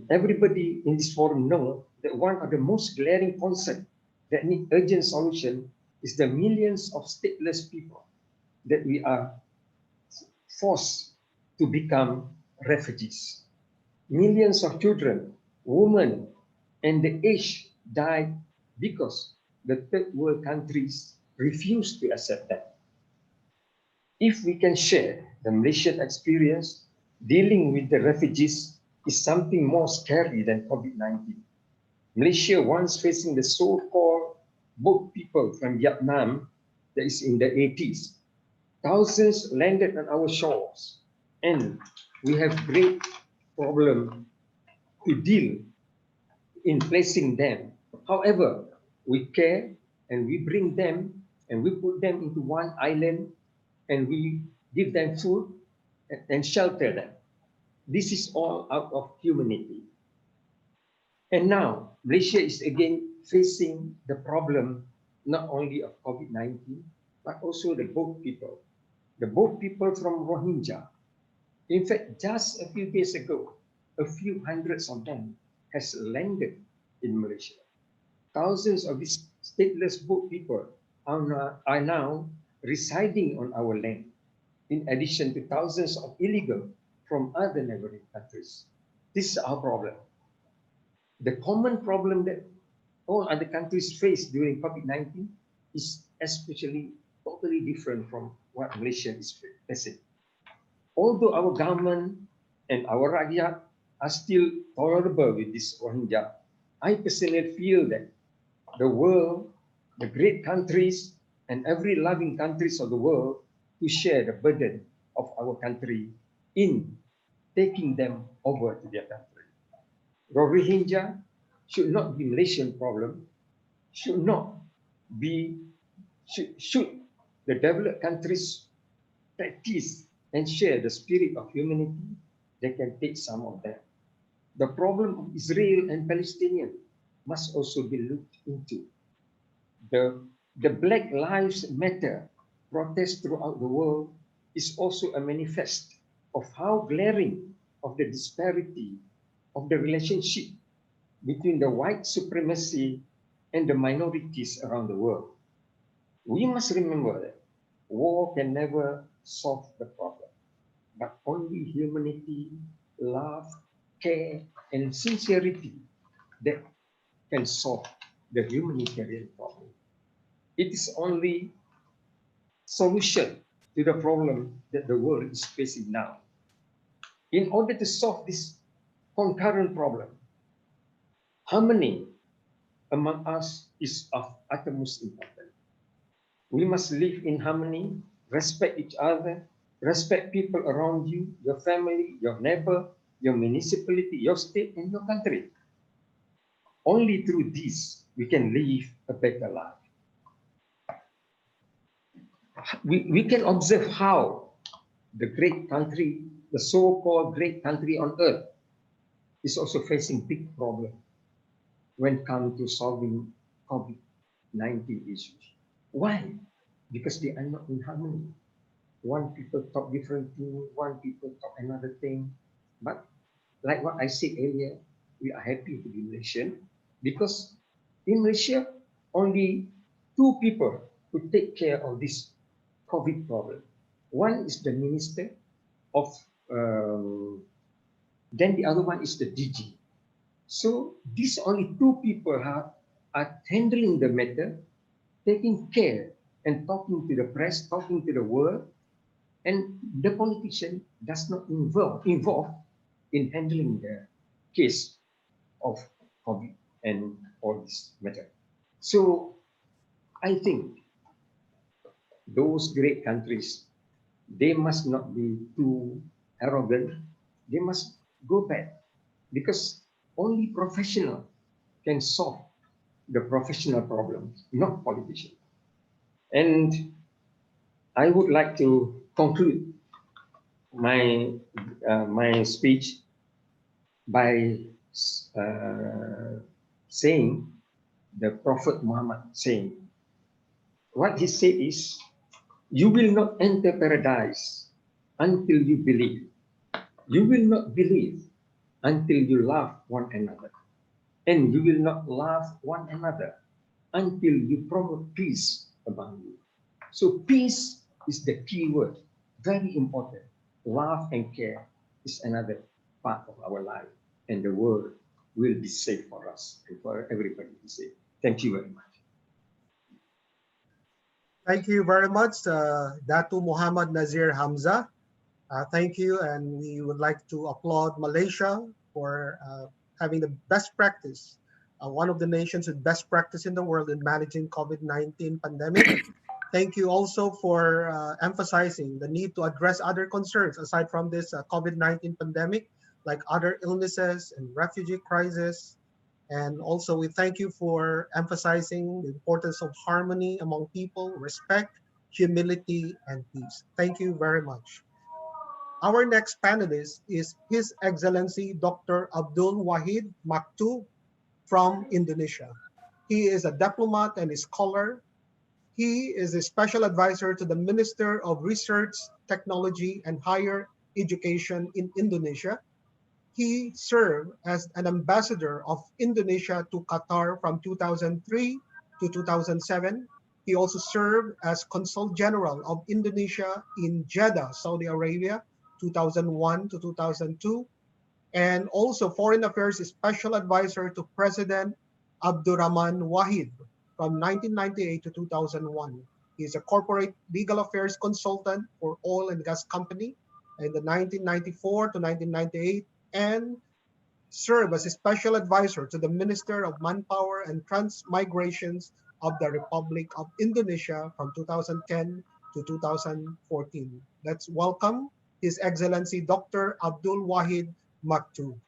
everybody in this forum knows that one of the most glaring concerns that need urgent solution is the millions of stateless people that we are forced to become refugees. Millions of children, women, and the aged died because the third world countries refuse to accept that. If we can share the Malaysian experience, dealing with the refugees is something more scary than COVID-19. Malaysia, once facing the so-called boat people from Vietnam, that is in the 80s. Thousands landed on our shores, and we have great problem to deal in placing them. However, we care and we bring them and we put them into one island and we give them food and shelter them. This is all out of humanity. And now Malaysia is again facing the problem not only of COVID-19, but also the boat people. The boat people from Rohingya. In fact, just a few days ago, a few hundreds of them has landed in Malaysia. Thousands of these stateless boat people are now residing on our land, in addition to thousands of illegal from other neighboring countries. This is our problem. The common problem that all other countries face during COVID-19 is especially totally different from what Malaysia is facing. Although our government and our rakyat are still tolerable with this Rohingya, I personally feel that the world, the great countries, and every loving countries of the world to share the burden of our country in taking them over to their country. Rohingya should not be Malaysian problem, should the developed countries practice and share the spirit of humanity, they can take some of them. The problem of Israel and Palestinian must also be looked into. The Black Lives Matter protest throughout the world is also a manifest of how glaring of the disparity of the relationship between the white supremacy and the minorities around the world. We must remember that war can never solve the problem, but only humanity, love, care, and sincerity that can solve the humanitarian problem. It is only solution to the problem that the world is facing now. In order to solve this concurrent problem, harmony among us is of utmost importance. We must live in harmony, respect each other, respect people around you, your family, your neighbor, your municipality, your state, and your country. Only through this we can live a better life. We can observe how the great country, the so-called great country on earth, is also facing big problem when it comes to solving COVID-19 issues. Why? Because they are not in harmony. One people talk different thing, one people talk another thing. But like what I said earlier, we are happy to be Malaysian because in Malaysia, only two people who take care of this COVID problem. One is the minister of, then the other one is the DG. So these only two people are handling the matter, taking care and talking to the press, talking to the world, and the politician does not involve in handling the case of COVID and all this matter. So I think those great countries, they must not be too arrogant. They must go back because only professional can solve the professional problems, not politicians. And I would like to conclude my my speech by saying the Prophet Muhammad saying, what he said is, you will not enter paradise until you believe. You will not believe until you love one another. And you will not love one another until you promote peace among you. So peace is the key word, very important. Love and care is another part of our life, and the world will be safe for us and for everybody to be safe. Thank you very much. Thank you very much, Datu Muhammad Nazir Hamza. Thank you, and we would like to applaud Malaysia for having the best practice, one of the nations with best practice in the world in managing COVID-19 pandemic. Thank you also for emphasizing the need to address other concerns aside from this COVID-19 pandemic, like other illnesses and refugee crisis, And also, we thank you for emphasizing the importance of harmony among people, respect, humility, and peace. Thank you very much. Our next panelist is His Excellency Dr. Abdul Wahid Maktub from Indonesia. He is a diplomat and a scholar. He is a special advisor to the Minister of Research, Technology, and Higher Education in Indonesia. He served as an ambassador of Indonesia to Qatar from 2003 to 2007. He also served as Consul General of Indonesia in Jeddah, Saudi Arabia, 2001 to 2002, and also Foreign Affairs Special Advisor to President Abdurrahman Wahid from 1998 to 2001. He is a corporate legal affairs consultant for oil and gas company in the 1994 to 1998, and served as a special advisor to the Minister of Manpower and Transmigrations of the Republic of Indonesia from 2010 to 2014. Let's welcome His Excellency Dr. Abdul Wahid Maktub.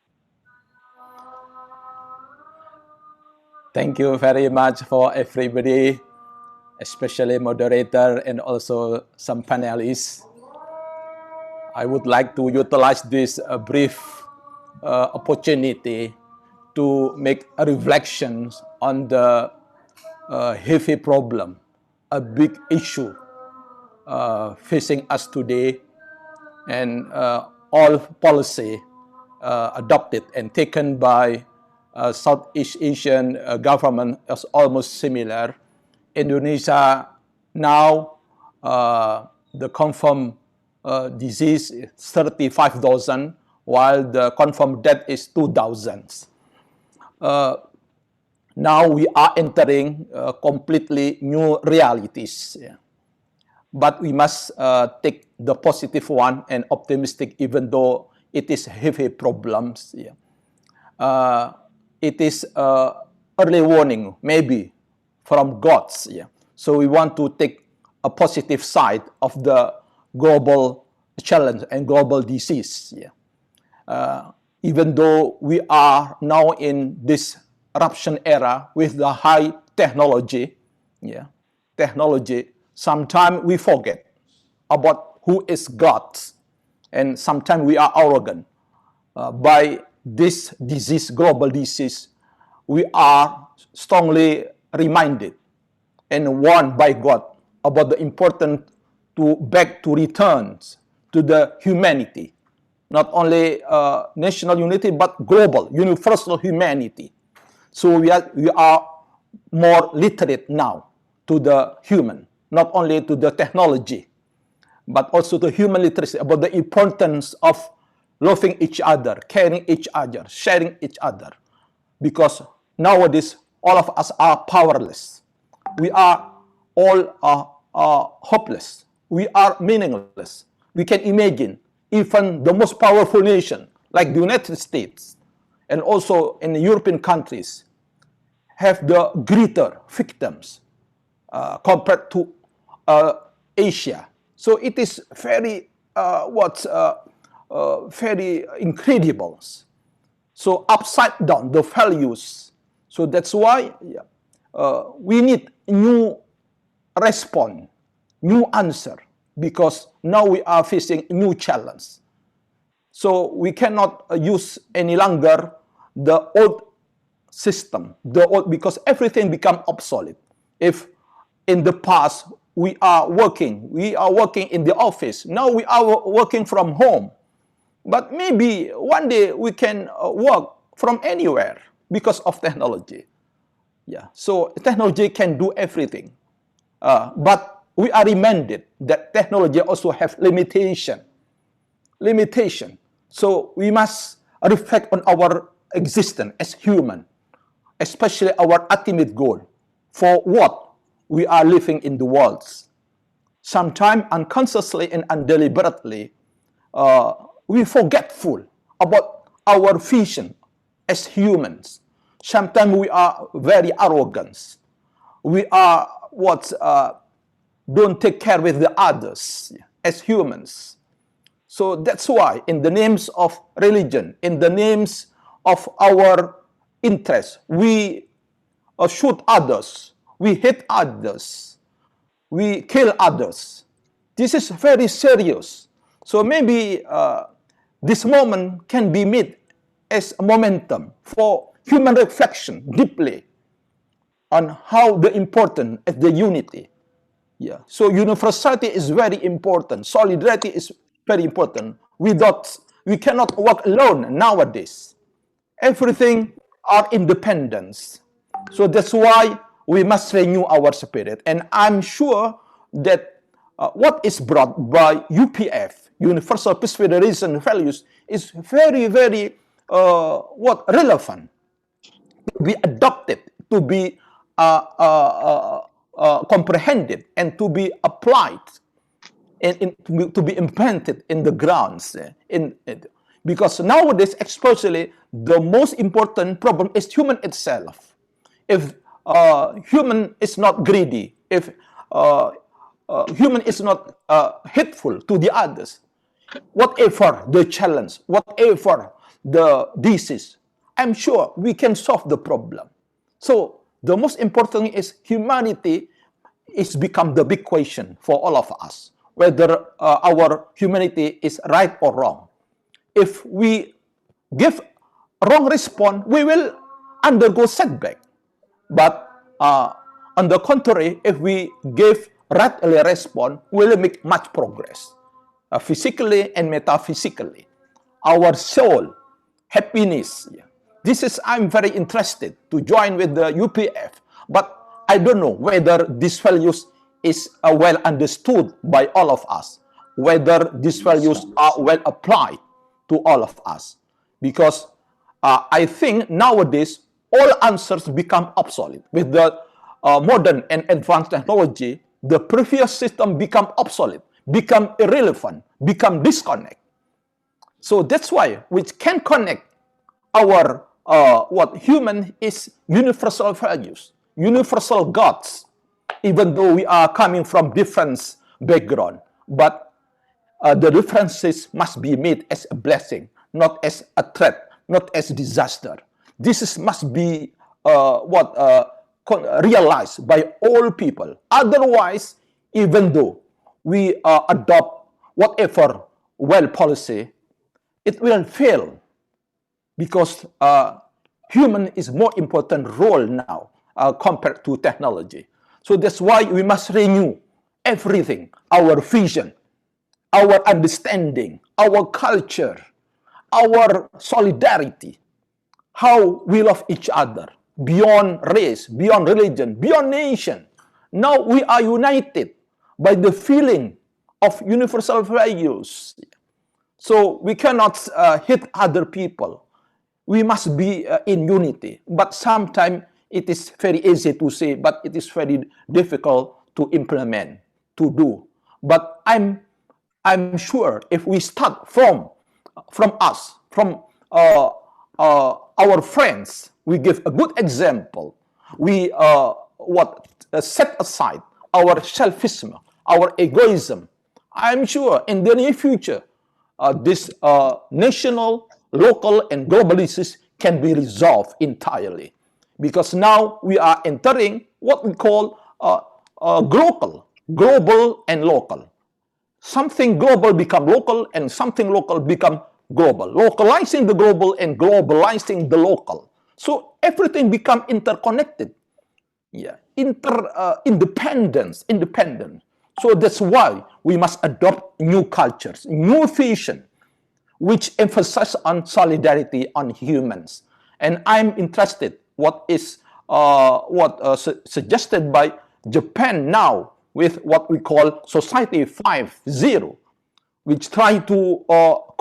Thank you very much for everybody, especially moderator and also some panelists. I would like to utilize this brief opportunity to make a reflection on the heavy problem, a big issue facing us today, and all policy adopted and taken by Southeast Asian government is almost similar. Indonesia now the confirmed disease is 35,000, while the confirmed death is 2,000. Now we are entering completely new realities. Yeah. But we must take the positive one and optimistic, even though it is heavy problems. Yeah. It is early warning, maybe, from God's. Yeah. So we want to take a positive side of the global challenge and global disease. Yeah. Even though we are now in this eruption era with the high technology, yeah, technology, sometimes we forget about who is God, and sometimes we are arrogant. By this disease, global disease, we are strongly reminded and warned by God about the importance to back to returns to the humanity, not only national unity, but global, universal humanity. So we are more literate now to the human, not only to the technology, but also to human literacy about the importance of loving each other, caring each other, sharing each other. Because nowadays, all of us are powerless. We are all hopeless. We are meaningless. We can imagine even the most powerful nation, like the United States, and also in the European countries, have the greater victims compared to Asia. So it is very very incredible. So upside down the values. So that's why we need new response, new answer, because now we are facing new challenge. So we cannot use any longer the old system, because everything become obsolete. If in the past we are working in the office, now we are working from home. But maybe one day we can work from anywhere because of technology. Yeah. So technology can do everything. But we are reminded that technology also have limitation. So we must reflect on our existence as human, especially our ultimate goal for what we are living in the world. Sometimes unconsciously and undeliberately, we forgetful about our vision as humans. Sometimes we are very arrogant. We are don't take care with the others as humans. So that's why in the names of religion, in the names of our interest. We shoot others. We hit others. We kill others. This is very serious. So maybe this moment can be made as a momentum for human reflection deeply on how the important is the unity. Yeah. So universality is very important. Solidarity is very important. We cannot work alone nowadays. Everything are independence. So that's why we must renew our spirit. And I'm sure that what is brought by UPF, Universal Peace Federation Values, is very, very relevant to be adopted, to be comprehended, and to be applied and to be implanted in the grounds. Because nowadays, especially, the most important problem is human itself. If human is not greedy, if human is not hateful to the others, whatever the challenge, whatever the disease, I'm sure we can solve the problem. So the most important thing is humanity is become the big question for all of us, whether our humanity is right or wrong. If we give wrong response, we will undergo setback. But on the contrary, if we give right response, we will make much progress, physically and metaphysically. Our soul, happiness. This is, I'm very interested to join with the UPF, but I don't know whether these values is well understood by all of us, whether these values are well applied to all of us. Because I think nowadays, all answers become obsolete. With the modern and advanced technology, the previous system become obsolete, become irrelevant, become disconnect. So that's why we can connect our what human is universal values, universal gods, even though we are coming from different background. But the differences must be made as a blessing, not as a threat, not as disaster. This must be realized by all people. Otherwise, even though we adopt whatever well policy, it will fail, because human is more important role now compared to technology. So that's why we must renew everything, our vision, our understanding, our culture, our solidarity, how we love each other, beyond race, beyond religion, beyond nation. Now we are united by the feeling of universal values. So we cannot hate other people. We must be in unity. But sometimes it is very easy to say, but it is very difficult to implement, to do. But I'm sure if we start from us, from our friends, we give a good example. We set aside our selfism, our egoism. I'm sure in the near future, this national, local, and global issues can be resolved entirely. Because now we are entering what we call global and local. Something global become local, and something local become global. Localizing the global and globalizing the local. So everything become interconnected. Yeah, independent. So that's why we must adopt new cultures, new vision, which emphasize on solidarity on humans. And I'm interested what is suggested by Japan now with what we call Society 5.0, which try to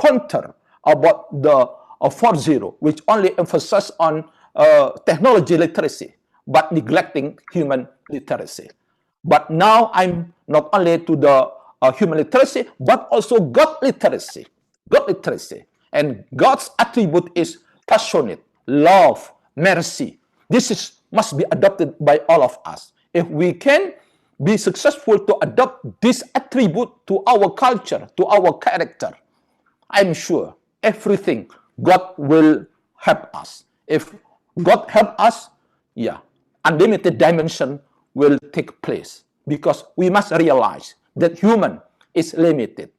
counter about the 4.0, which only emphasize on technology literacy, but neglecting human literacy. But now I'm not only to the human literacy, but also God literacy. God literacy. And God's attribute is passionate, love, mercy. This must be adopted by all of us. If we can be successful to adopt this attribute to our culture, to our character, I'm sure everything God will help us. If God help us, yeah, unlimited dimension will take place, because we must realize that human is limited,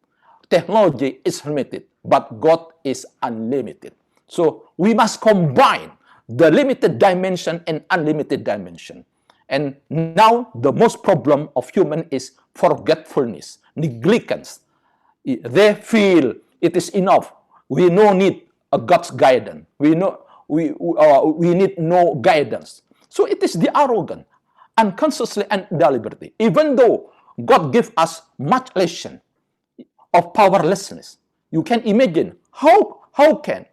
technology is limited, but God is unlimited. So we must combine the limited dimension and unlimited dimension. And now the most problem of human is forgetfulness, negligence. They feel it is enough. We no need a God's guidance. We need no guidance. So it is the arrogant, unconsciously and deliberately. Even though God gave us much lesson of powerlessness, you can imagine how can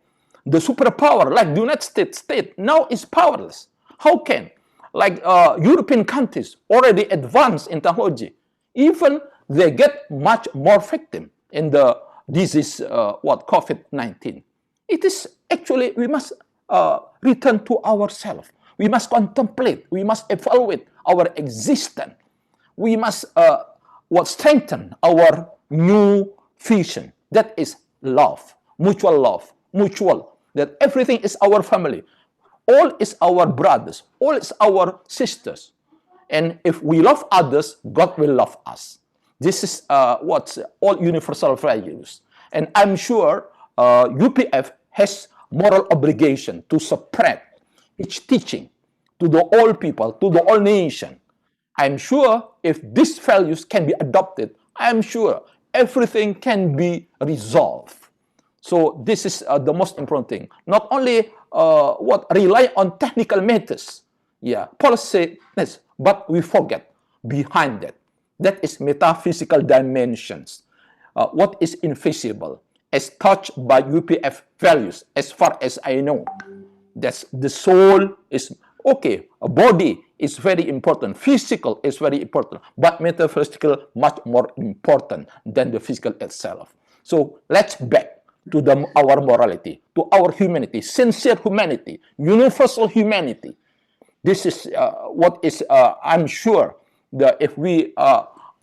the superpower like the United States now is powerless? How can like European countries already advanced in technology, even they get much more victim in the disease COVID-19? It is actually we must return to ourselves. We must contemplate. We must evaluate our existence. We must strengthen our new vision. That is love, mutual. That everything is our family. All is our brothers. All is our sisters. And if we love others, God will love us. This is what's all universal values. And I'm sure UPF has moral obligation to spread its teaching to the all people, to the all nation. I'm sure if these values can be adopted, I'm sure everything can be resolved. So this is the most important thing. Not only rely on technical matters, policy, but we forget behind that. That is metaphysical dimensions. What is invisible, as touched by UPF values, as far as I know. That's the soul is okay. A body is very important. Physical is very important, but metaphysical much more important than the physical itself. So let's back to our morality, to our humanity, sincere humanity, universal humanity. This is what is, I'm sure, that if we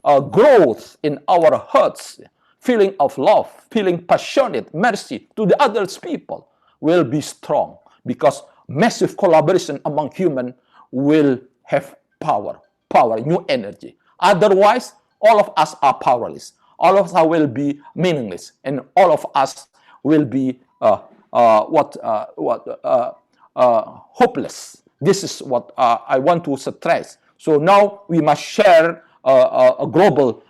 growth in our hearts, feeling of love, feeling passionate, mercy to the others people will be strong, because massive collaboration among human will have power, new energy. Otherwise, all of us are powerless. All of us will be meaningless, and all of us will be hopeless. This is what I want to stress. So now we must share a global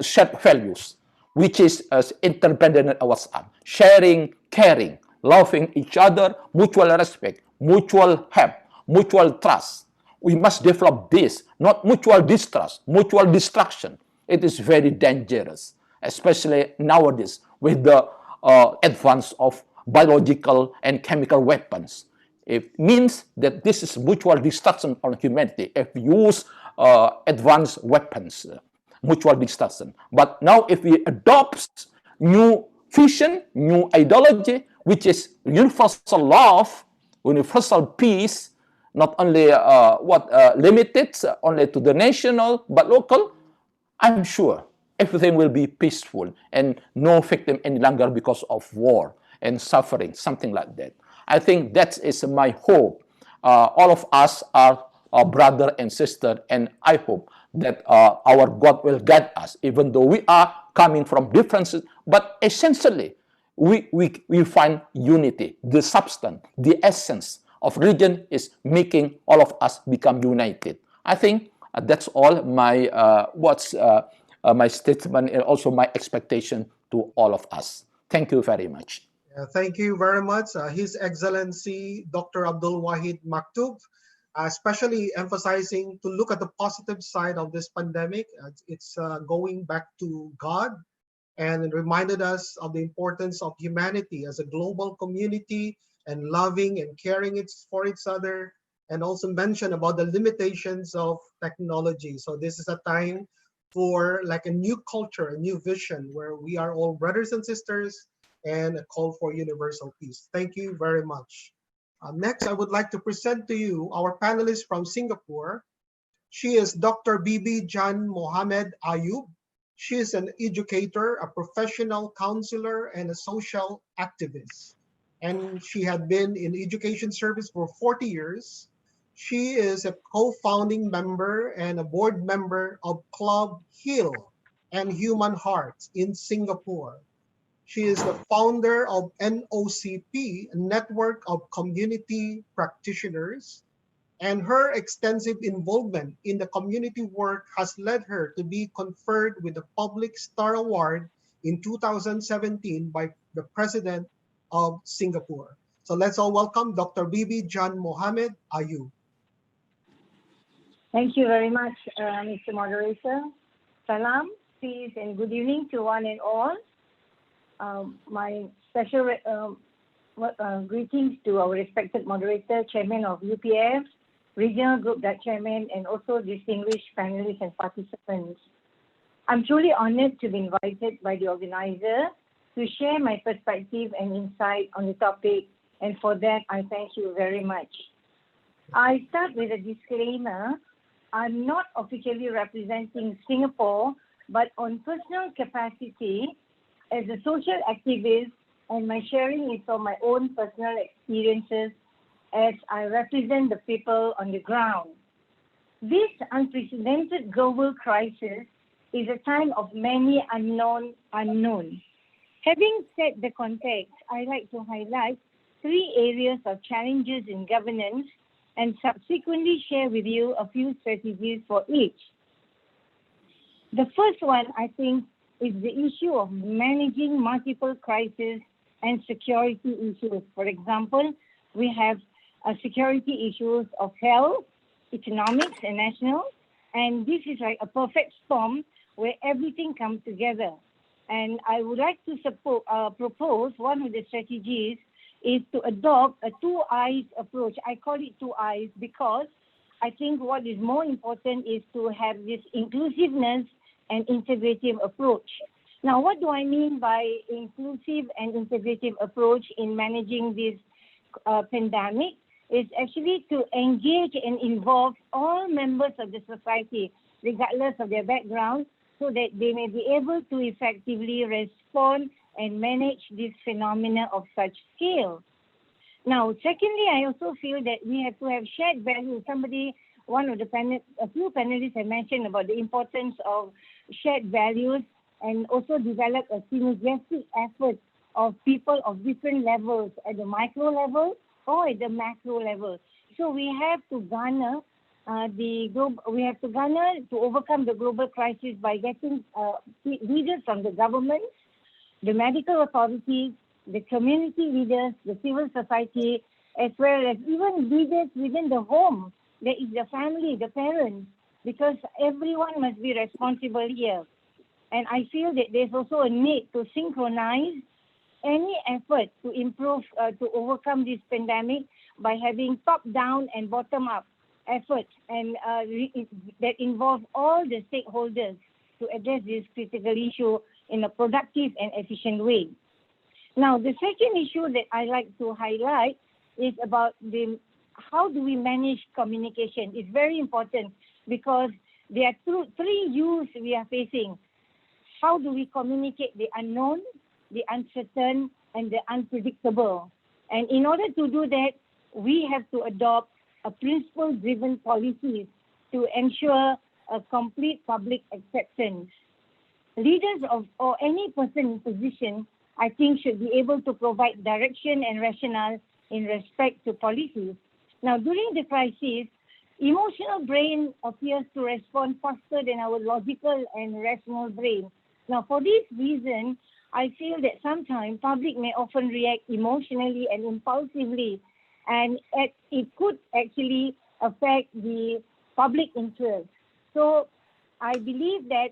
shared values, which is interdependent of us, sharing, caring, loving each other, mutual respect, mutual help, mutual trust. We must develop this, not mutual distrust, mutual destruction. It is very dangerous, especially nowadays with the advance of biological and chemical weapons. It means that this is mutual destruction on humanity if we use advanced weapons, mutual destruction. But now if we adopt new vision, new ideology, which is universal love, universal peace, not only limited only to the national, but local, I'm sure everything will be peaceful and no victim any longer because of war and suffering, something like that. I think that is my hope. All of us are brother and sister, and I hope that our God will guide us, even though we are coming from differences, but essentially we find unity. The substance, the essence of religion is making all of us become united. I think that's all my my statement and also my expectation to all of us. Thank you very much. Thank you very much, His Excellency Dr. Abdul Wahid Maktub, especially emphasizing to look at the positive side of this pandemic. It's going back to God, and it reminded us of the importance of humanity as a global community and loving and caring for each other, and also mentioned about the limitations of technology. So this is a time for like a new culture, a new vision, where we are all brothers and sisters, and a call for universal peace. Thank you very much. Next, I would like to present to you our panelist from Singapore. She is Dr. Bibi Jan Mohammed Ayub. She is an educator, a professional counselor, and a social activist. and she had been in education service for 40 years. She is a co-founding member and a board member of Club Heal and Human Hearts in Singapore. She is the founder of NOCP, a network of community practitioners, and her extensive involvement in the community work has led her to be conferred with the Public Star Award in 2017 by the President of Singapore. So let's all welcome Dr. Bibi Jan Mohammed Ayub. Thank you very much, Mr. Moderator. Salam, peace, and good evening to one and all. My special greetings to our respected moderator, Chairman of UPF, Regional Group Chairman, and also distinguished panelists and participants. I'm truly honored to be invited by the organizer to share my perspective and insight on the topic, and for that, I thank you very much. I start with a disclaimer. I'm not officially representing Singapore, but on personal capacity, as a social activist, and my sharing is from my own personal experiences as I represent the people on the ground. This unprecedented global crisis is a time of many unknowns. Having set the context, I like to highlight 3 areas of challenges in governance and subsequently share with you a few strategies for each. The first one, I think, is the issue of managing multiple crises and security issues. For example, we have security issues of health, economics, and national, and this is like a perfect storm where everything comes together. And I would like to propose one of the strategies is to adopt a 2 eyes approach. I call it 2 eyes because I think what is more important is to have this inclusiveness and integrative approach. Now, what do I mean by inclusive and integrative approach in managing this pandemic? Is actually to engage and involve all members of the society, regardless of their background, so that they may be able to effectively respond and manage this phenomena of such scale. Now, secondly, I also feel that we have to have shared values. A few panelists have mentioned about the importance of shared values and also develop a synergistic effort of people of different levels at the micro level or at the macro level. So we have to garner to overcome the global crisis by getting leaders from the government, the medical authorities, the community leaders, the civil society, as well as even leaders within the home. There is the family, the parents, because everyone must be responsible here. And I feel that there's also a need to synchronize any effort to improve, to overcome this pandemic by having top-down and bottom-up efforts and that involve all the stakeholders to address this critical issue in a productive and efficient way. Now, the second issue that I like to highlight is about how do we manage communication. It's very important because there are 3 U's we are facing. How do we communicate the unknown, the uncertain, and the unpredictable? And in order to do that, we have to adopt a principle-driven policies to ensure a complete public acceptance. Leaders or any person in position, I think, should be able to provide direction and rationale in respect to policies. Now, during the crisis, emotional brain appears to respond faster than our logical and rational brain. Now, for this reason, I feel that sometimes public may often react emotionally and impulsively, and it could actually affect the public interest. So I believe that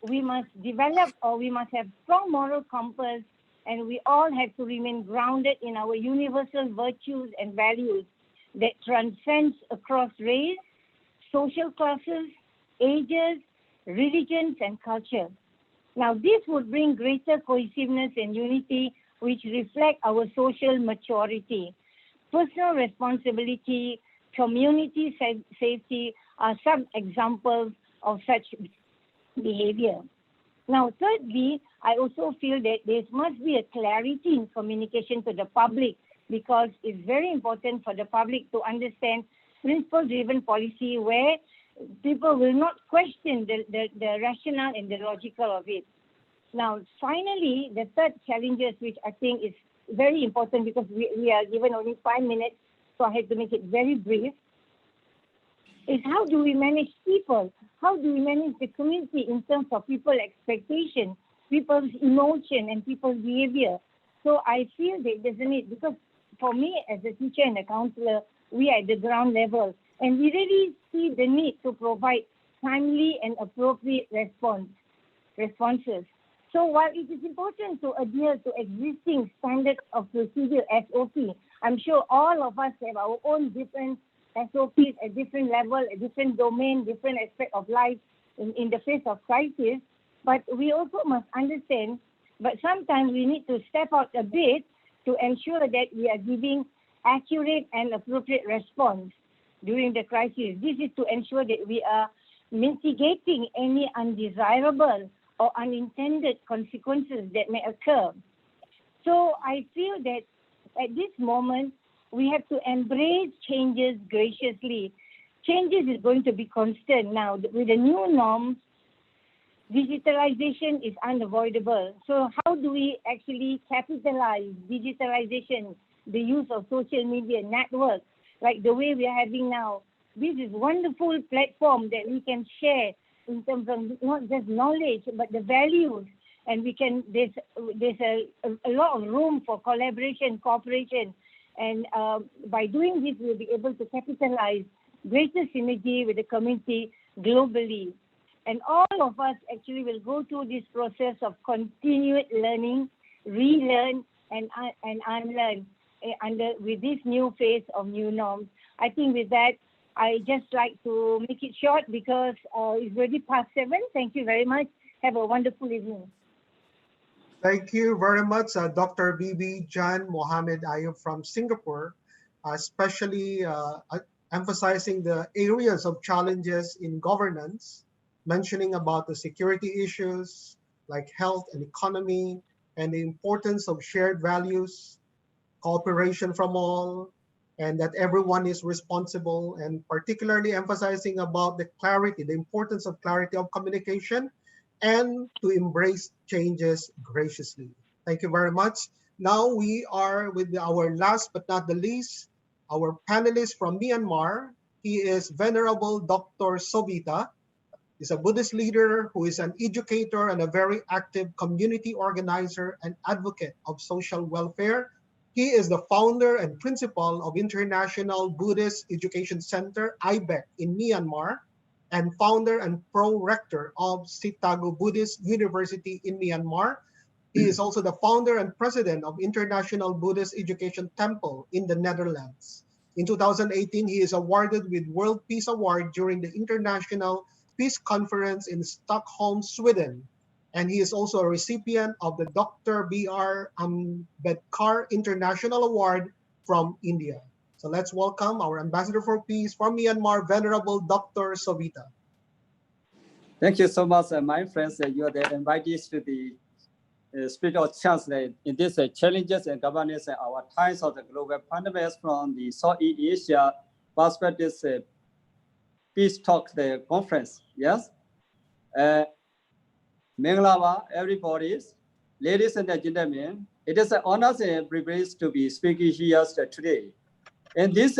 we must develop, or we must have strong moral compass, and we all have to remain grounded in our universal virtues and values that transcends across race, social classes, ages, religions, and culture. Now, this would bring greater cohesiveness and unity, which reflect our social maturity. Personal responsibility, community safety are some examples of such behavior. Now, thirdly, I also feel that there must be a clarity in communication to the public because it's very important for the public to understand principle-driven policy where people will not question the rationale and the logical of it. Now, finally, the third challenges, which I think is very important because we are given only 5 minutes, so I have to make it very brief, is how do we manage people? How do we manage the community in terms of people's expectation, people's emotion, and people's behavior? So I feel that there's a need, because for me as a teacher and a counselor, we are at the ground level, and we really see the need to provide timely and appropriate responses. So while it is important to adhere to existing standards of procedure SOP, I'm sure all of us have our own different SOPs at different level, a different domain, different aspect of life in the face of crisis. But we also must understand, but sometimes we need to step out a bit to ensure that we are giving accurate and appropriate response during the crisis. This is to ensure that we are mitigating any undesirable or unintended consequences that may occur. So I feel that at this moment, we have to embrace changes graciously. Changes is going to be constant now. With the new norms, digitalization is unavoidable. So how do we actually capitalize digitalization, the use of social media networks, like the way we are having now? This is wonderful platform that we can share in terms of not just knowledge, but the values. And we can, there's a lot of room for collaboration, cooperation. And by doing this, we'll be able to capitalize greater synergy with the community globally. And all of us actually will go through this process of continued learning, relearn, and unlearn with this new phase of new norms. I think with that, I just like to make it short because it's already past 7. Thank you very much. Have a wonderful evening. Thank you very much, Dr. Bibi Jan Mohammed Ayub from Singapore, especially emphasizing the areas of challenges in governance, mentioning about the security issues like health and economy, and the importance of shared values, cooperation from all, and that everyone is responsible, and particularly emphasizing about the clarity, the importance of clarity of communication, and to embrace changes graciously. Thank you very much. Now we are with our last but not the least, our panelist from Myanmar. He is Venerable Dr. Sovita. He's a Buddhist leader who is an educator and a very active community organizer and advocate of social welfare. He is the founder and principal of International Buddhist Education Center, IBEC, in Myanmar, and founder and pro-rector of Sitago Buddhist University in Myanmar. He is also the founder and president of International Buddhist Education Temple in the Netherlands. In 2018, he is awarded with World Peace Award during the International Peace Conference in Stockholm, Sweden. And he is also a recipient of the Dr. B.R. Ambedkar International Award from India. So let's welcome our Ambassador for Peace from Myanmar, Venerable Dr. Sovita. Thank you so much, my friends. You are the invitees to the spiritual chancellor in these challenges and governance our times of the global pandemics from the Southeast Asia perspective peace talk the conference. Yes. Menglava, everybody, ladies and gentlemen, it is an honor and privilege to be speaking here today. In these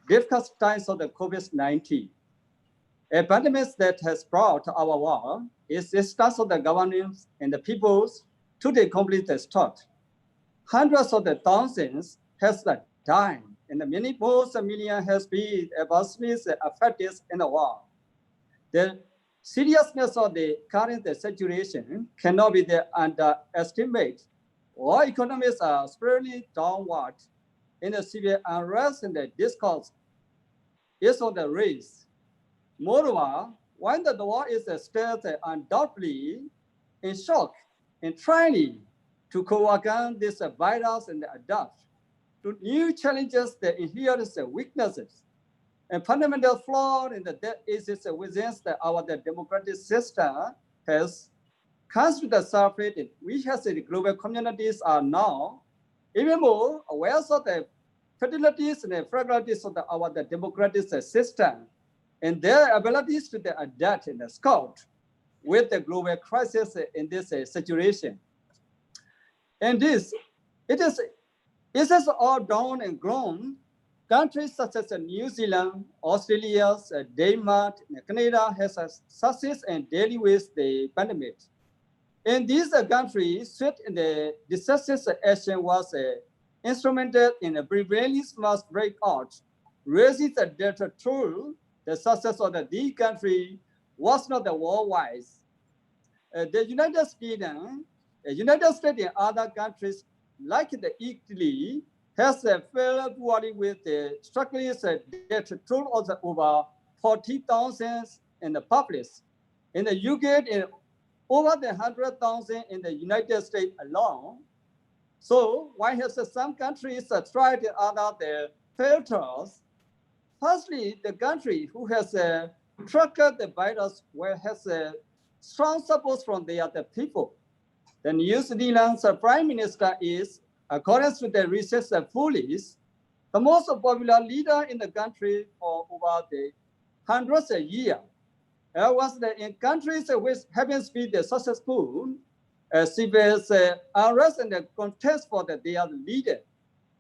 difficult times of the COVID-19, a pandemic that has brought our world is the start of the governments and the peoples to the complete start. Hundreds of the thousands has died, and many more millions has been adversely affected in the world. The seriousness of the current situation cannot be underestimated. All economies are spiraling downward, and the severe unrest and the discourse is on the rise. Moreover, when the world is still undoubtedly in shock and trying to overcome this virus and adapt to new challenges that inherit weaknesses and fundamental flaw in the that is within our democratic system has come to the surface, which has the global communities are now Even more, aware of the fragilities and the fragilities of our democratic system and their abilities to adapt and scout with the global crisis in this situation. And this, it is all down and grown. Countries such as New Zealand, Australia, Denmark, and Canada has success in dealing with the pandemic. In these countries, swift and the decisive action was instrumental in a prevailing mass breakout, raising the death toll. The success of the country was not the worldwide. The United States and other countries like the Italy has failed working with the struggling death toll of over 40,000 in the public. In the UK, in over the 100,000 in the United States alone. So why has some countries tried other the filters? Firstly, the country who has tracked the virus has strong support from the other people. The New Zealand's Prime Minister is, according to the research police, the most popular leader in the country for over the hundreds of years. Was in countries which haven't been successful, civil unrest and the contest for their leader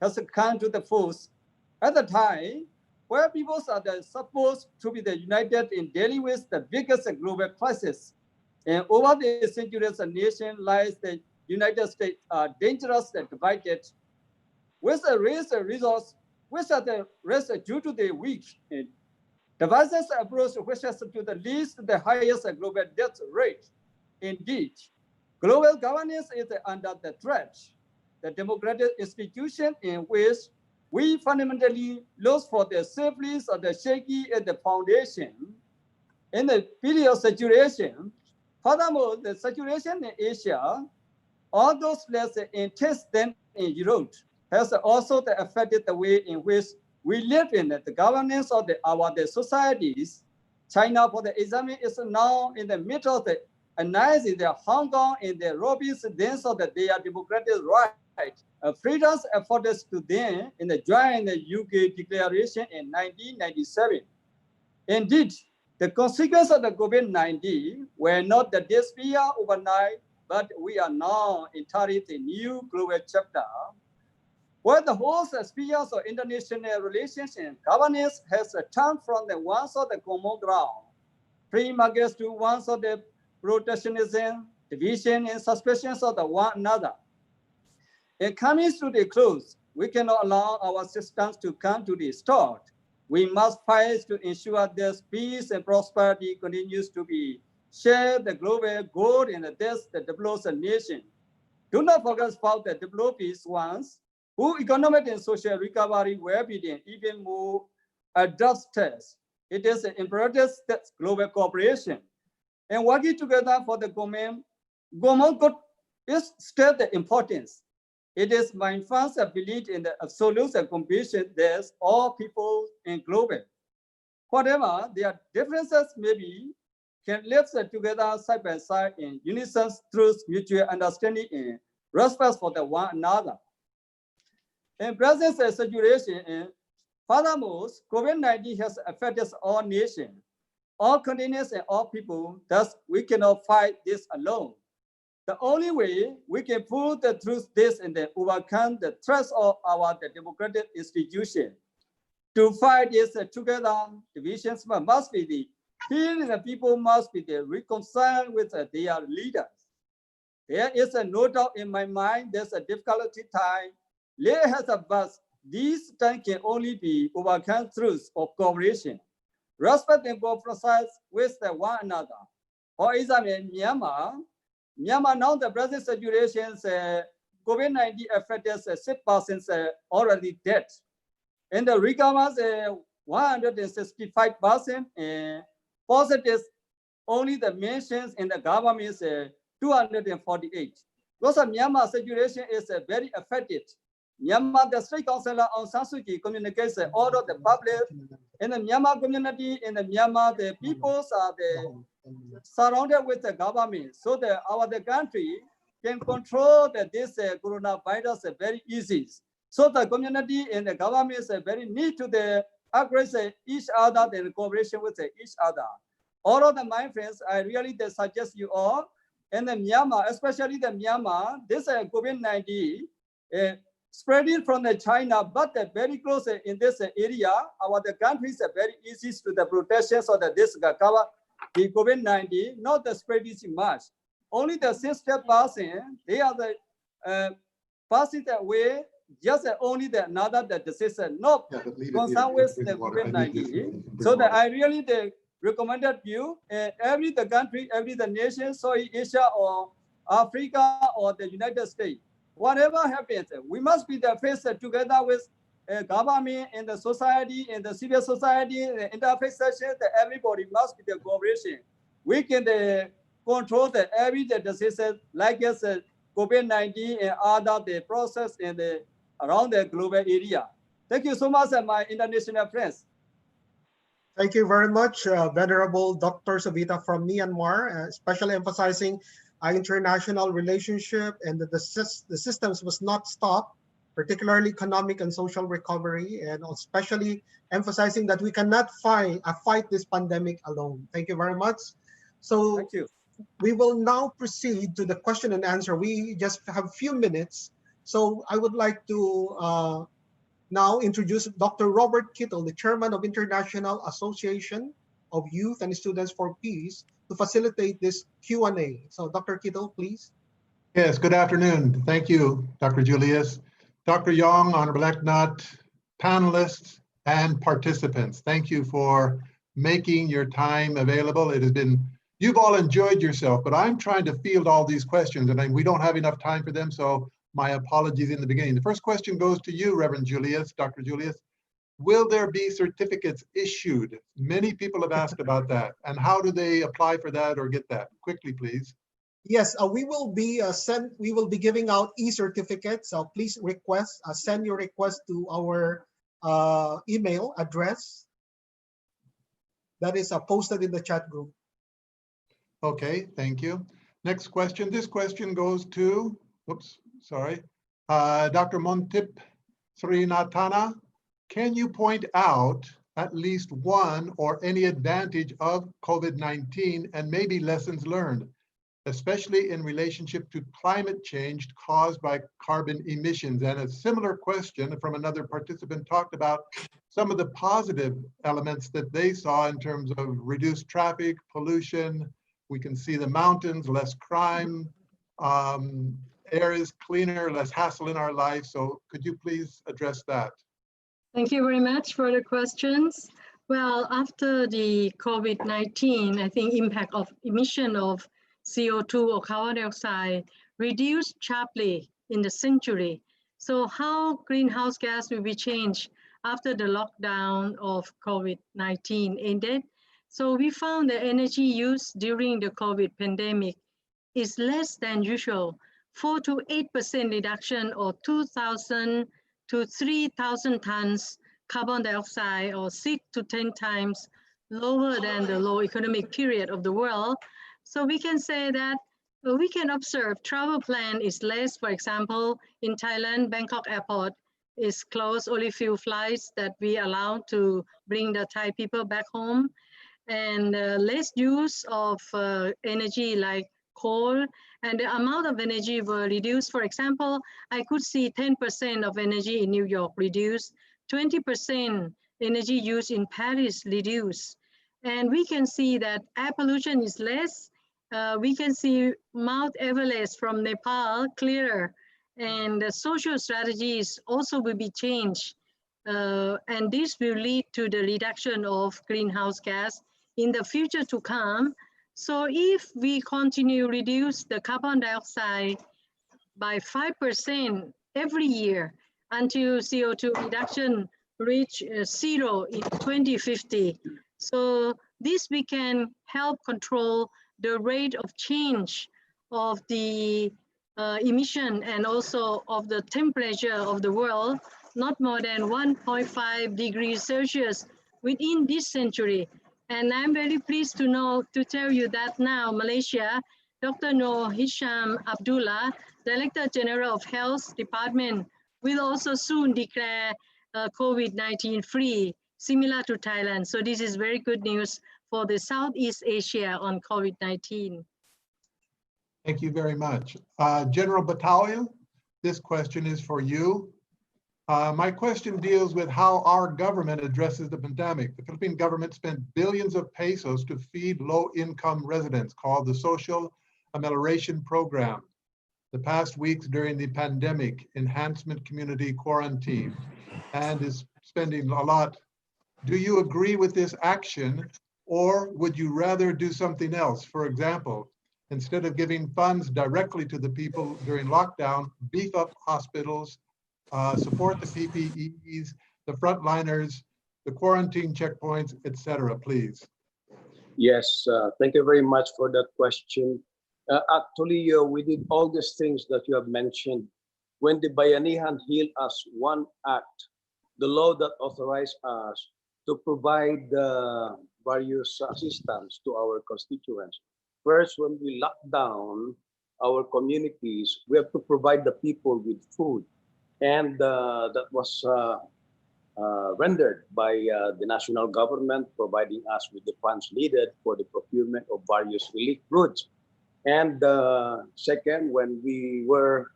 has come to the force at the time where people are supposed to be united in dealing with the biggest global crisis. And over the centuries, the nation lies the United States are dangerous and divided, with a race resource which are the rest due to the weak. Devices approach which has to the least the highest global death rate. Indeed, global governance is under the threat. The democratic institution in which we fundamentally lose for the safety of the shaky at the foundation. In the period situation, furthermore, the situation in Asia, although less intense than in Europe, has also affected the way in which we live in the governance of our societies. China, for the example, is now in the middle of the analysis of Hong Kong in the robust dance of their democratic right, freedoms afforded to them in the joint UK declaration in 1997. Indeed, the consequences of the COVID-19 were not the disappear overnight, but we are now entering a new global chapter where the whole spheres of international relations and governance has turned from the ones of the common ground, free markets to ones of the protectionism, division, and suspicions of the one another. In coming to the close, we cannot allow our systems to come to the start. We must fight to ensure that peace and prosperity continues to be shared the global good and the developed nation. Do not forget about the developed ones who economic and social recovery will be even more adapted. It is an imperative that global cooperation and working together for the common good is still the importance. It is my first belief in the absolute completion that all people in global. Whatever their differences may be, can live together side by side in unison through mutual understanding and respect for the one another. In present situation, furthermore, COVID-19 has affected all nations, all continents, and all people. Thus, we cannot fight this alone. The only way we can pull the truth this and then overcome the threats of our democratic institution. To fight this together, divisions must be the healing, the people must be reconciled with their leaders. There is no doubt in my mind there's a difficulty time. There has a bust. These time can only be overcome through cooperation, respect and cooperate with one another. For example, Myanmar now the present situation, COVID-19 affected 6% already dead. And the recovery 165%, and positive only the mentions in the government is 248. Because Myanmar situation is very affected. Myanmar, the state councillor Aung San Suu Kyi communicates all of the public in the Myanmar community, in the Myanmar, the peoples are surrounded with the government. So the country can control this coronavirus very easy. So the community and the government is very need to upgrade each other and cooperation with each other. All of my friends, I really suggest you all, and the Myanmar, especially the Myanmar, this COVID-19 spreading from the China, but very close in this area. Our the countries are very easy to the protection so that this cover the COVID-19, not the spreading much. Only the 60%, they are the passing away. Just only the another the disease, not concerned with the COVID-19. So that I really recommended you, every the country, every the nation, so Asia or Africa or the United States, whatever happens, we must be the face together with government and the society and the civil society, the interface session, that everybody must be the cooperation. We can control the every the diseases like as COVID-19 and other the process and the around the global area. Thank you so much, my international friends. Thank you very much, Venerable Dr. Savita from Myanmar, especially emphasizing our international relationship and that the systems must not stop, particularly economic and social recovery, and especially emphasizing that we cannot fight this pandemic alone. Thank you very much. So thank you. We will now proceed to the question and answer. We just have a few minutes. So I would like to now introduce Dr. Robert Kittle, the Chairman of International Association of Youth and Students for Peace, to facilitate this Q&A. So Dr. Kittle, please. Yes, good afternoon. Thank you, Dr. Julius. Dr. Yong, Honorable Eknat, panelists, and participants. Thank you for making your time available. It has been, you've all enjoyed yourself, but I'm trying to field all these questions and we don't have enough time for them, so my apologies in the beginning. The first question goes to you, Reverend Julius, Dr. Julius. Will there be certificates issued? Many people have asked about that. And how do they apply for that or get that? Quickly, please. Yes, we will be giving out e-certificates. So please send your request to our email address that is posted in the chat group. Okay, thank you. Next question. This question goes to, Dr. Montip Srinatana. Can you point out at least one or any advantage of COVID-19 and maybe lessons learned, especially in relationship to climate change caused by carbon emissions? And a similar question from another participant talked about some of the positive elements that they saw in terms of reduced traffic, pollution. We can see the mountains, less crime, air is cleaner, less hassle in our life. So could you please address that? Thank you very much for the questions. Well, after the COVID-19, I think impact of emission of CO2 or carbon dioxide reduced sharply in the century. So how greenhouse gas will be changed after the lockdown of COVID-19 ended? So we found the energy use during the COVID pandemic is less than usual, 4 to 8% reduction or 2,000 to 3,000 tons carbon dioxide, or 6 to 10 times lower than the low economic period of the world. So we can say that we can observe travel plan is less. For example, in Thailand, Bangkok airport is closed, only few flights that we allow to bring the Thai people back home, and less use of energy like coal, and the amount of energy were reduced. For example, I could see 10% of energy in New York reduced, 20% energy use in Paris reduced. And we can see that air pollution is less. We can see Mount Everest from Nepal clearer, and the social strategies also will be changed. And this will lead to the reduction of greenhouse gas in the future to come. So if we continue to reduce the carbon dioxide by 5% every year until CO2 reduction reach zero in 2050, so this we can help control the rate of change of the emission and also of the temperature of the world, not more than 1.5 degrees Celsius within this century. And I'm very pleased to tell you that now Malaysia Dr. Noor Hisham Abdullah, Director General of Health Department, will also soon declare COVID-19 free, similar to Thailand. So this is very good news for the Southeast Asia on COVID-19. Thank you very much. General Battalion, this question is for you. My question deals with how our government addresses the pandemic. The Philippine government spent billions of pesos to feed low-income residents, called the Social Amelioration Program. The past weeks during the pandemic, enhancement community quarantine, and is spending a lot. Do you agree with this action, or would you rather do something else? For example, instead of giving funds directly to the people during lockdown, beef up hospitals, support the PPEs, the frontliners, the quarantine checkpoints, etc., please. Yes, thank you very much for that question. Actually, we did all these things that you have mentioned. When the Bayanihan healed us one act, the law that authorized us to provide various assistance to our constituents. First, when we locked down our communities, we have to provide the people with food. And that was rendered by the national government, providing us with the funds needed for the procurement of various relief goods. And second, when we were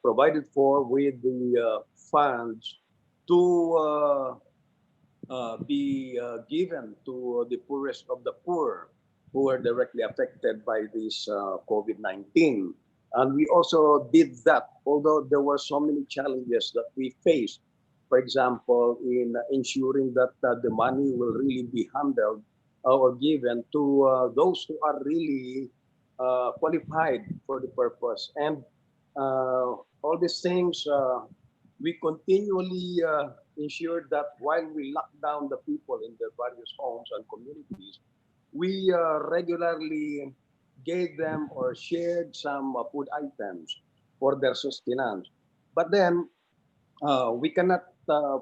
provided for with the funds to be given to the poorest of the poor who were directly affected by this COVID-19. And we also did that, although there were so many challenges that we faced. For example, in ensuring that the money will really be handled or given to those who are really qualified for the purpose. And all these things, we continually ensured that while we lock down the people in their various homes and communities, we regularly gave them or shared some food items for their sustenance. But then we cannot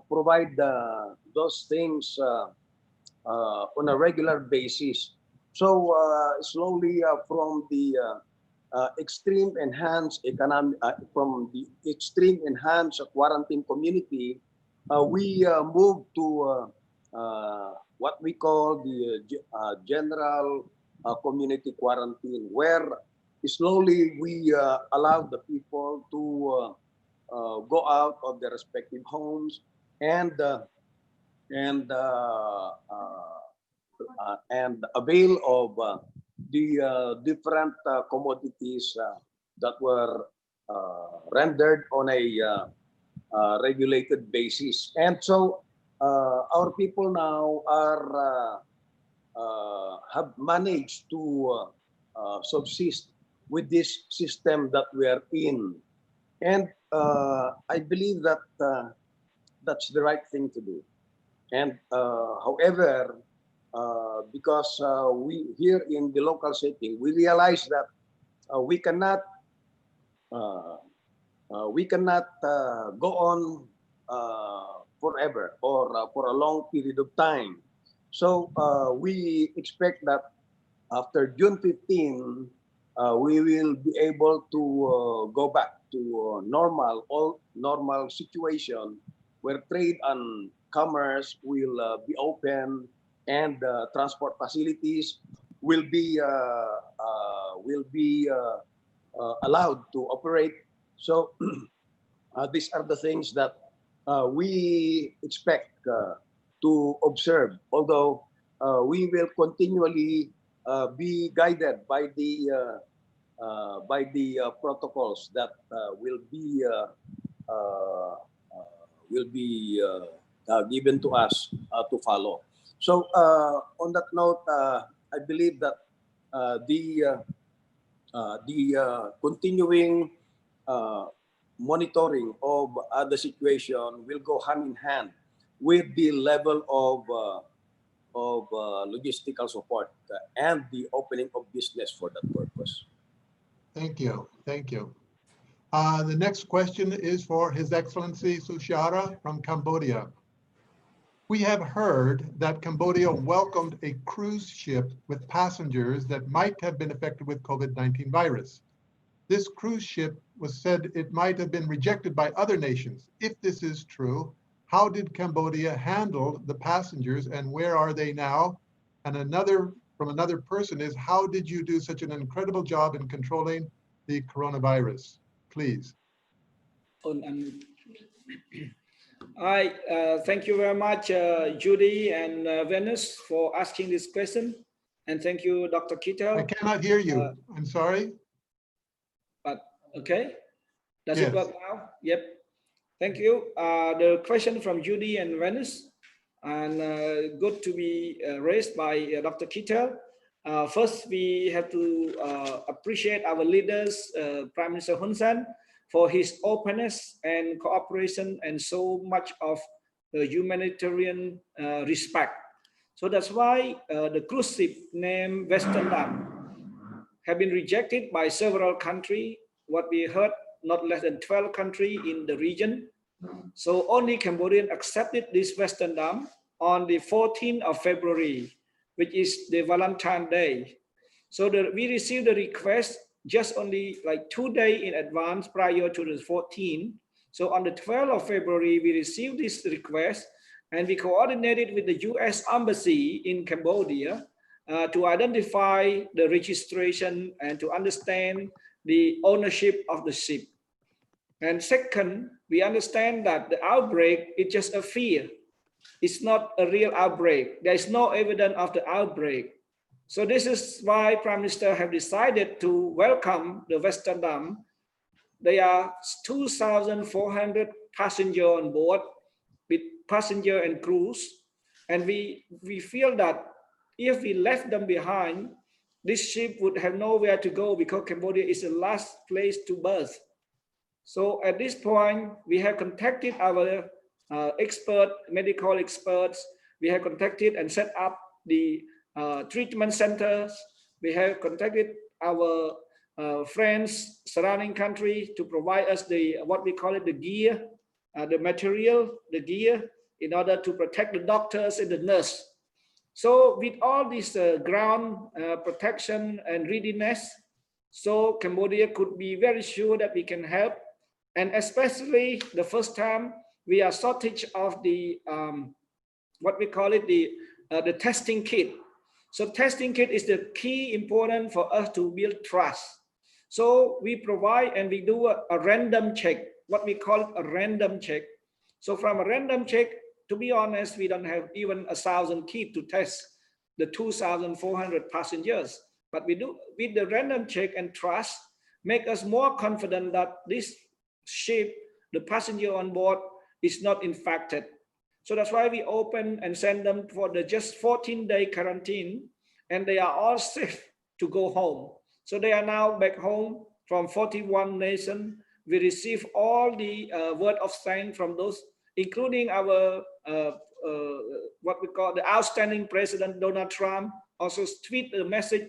provide those things on a regular basis. So slowly from the extreme enhanced economic, from the extreme enhanced quarantine community, we moved to what we call the general community quarantine, where slowly we allow the people to go out of their respective homes and avail of the different commodities that were rendered on a regulated basis. And so our people now are have managed to subsist with this system that we are in. And I believe that that's the right thing to do. And however, because we here in the local setting, we realize that we cannot go on forever or for a long period of time. So we expect that after June 15, we will be able to go back to normal situation where trade and commerce will be open and transport facilities will be allowed to operate. So these are the things that we expect to observe, although we will continually be guided by the protocols that will be given to us to follow. So on that note, I believe that the continuing monitoring of the situation will go hand in hand with the level of logistical support and the opening of business for that purpose. Thank you. Thank you. The next question is for His Excellency Sushara from Cambodia. We have heard that Cambodia welcomed a cruise ship with passengers that might have been affected with COVID-19 virus. This cruise ship was said it might have been rejected by other nations. If this is true, how did Cambodia handle the passengers and where are they now? And from another person is, how did you do such an incredible job in controlling the coronavirus? Please. Thank you very much, Judy and Venus, for asking this question. And thank you, Dr. Kittel. I cannot hear you. I'm sorry. But okay. Does Yes. it work now? Yep. Thank you. The question from Judy and Venus, and good to be raised by Dr. Kittel. First, we have to appreciate our leaders, Prime Minister Hun Sen, for his openness and cooperation and so much of humanitarian respect. So that's why the cruise ship named Western Dam have been rejected by several countries. What we heard, not less than 12 countries in the region. So only Cambodian accepted this Western Dam on the 14th of February, which is the Valentine Day. So we received the request just only like 2 days in advance prior to the 14th. So on the 12th of February, we received this request and we coordinated with the US Embassy in Cambodia to identify the registration and to understand the ownership of the ship. And second, we understand that the outbreak is just a fear. It's not a real outbreak. There is no evidence of the outbreak. So this is why Prime Minister have decided to welcome the Western Dam. There are 2,400 passengers on board with passenger and crews. And we feel that if we left them behind, this ship would have nowhere to go because Cambodia is the last place to berth. So at this point, we have contacted our medical experts. We have contacted and set up the treatment centers. We have contacted our friends surrounding country to provide us what we call it the gear, the material, the gear, in order to protect the doctors and the nurse. So with all this ground protection and readiness, so Cambodia could be very sure that we can help. And especially the first time we are shortage of the what we call it the testing kit. So testing kit is the key important for us to build trust. So we provide and we do a random check, what we call a random check. So from a random check, to be honest, we don't have even 1,000 kits to test the 2,400 passengers. But we do with the random check and trust, make us more confident that this ship, the passenger on board, is not infected. So that's why we open and send them for the just 14-day quarantine, and they are all safe to go home. So they are now back home from 41 nations. We receive all the word of thanks from those, including our what we call the outstanding President Donald Trump, also tweet a message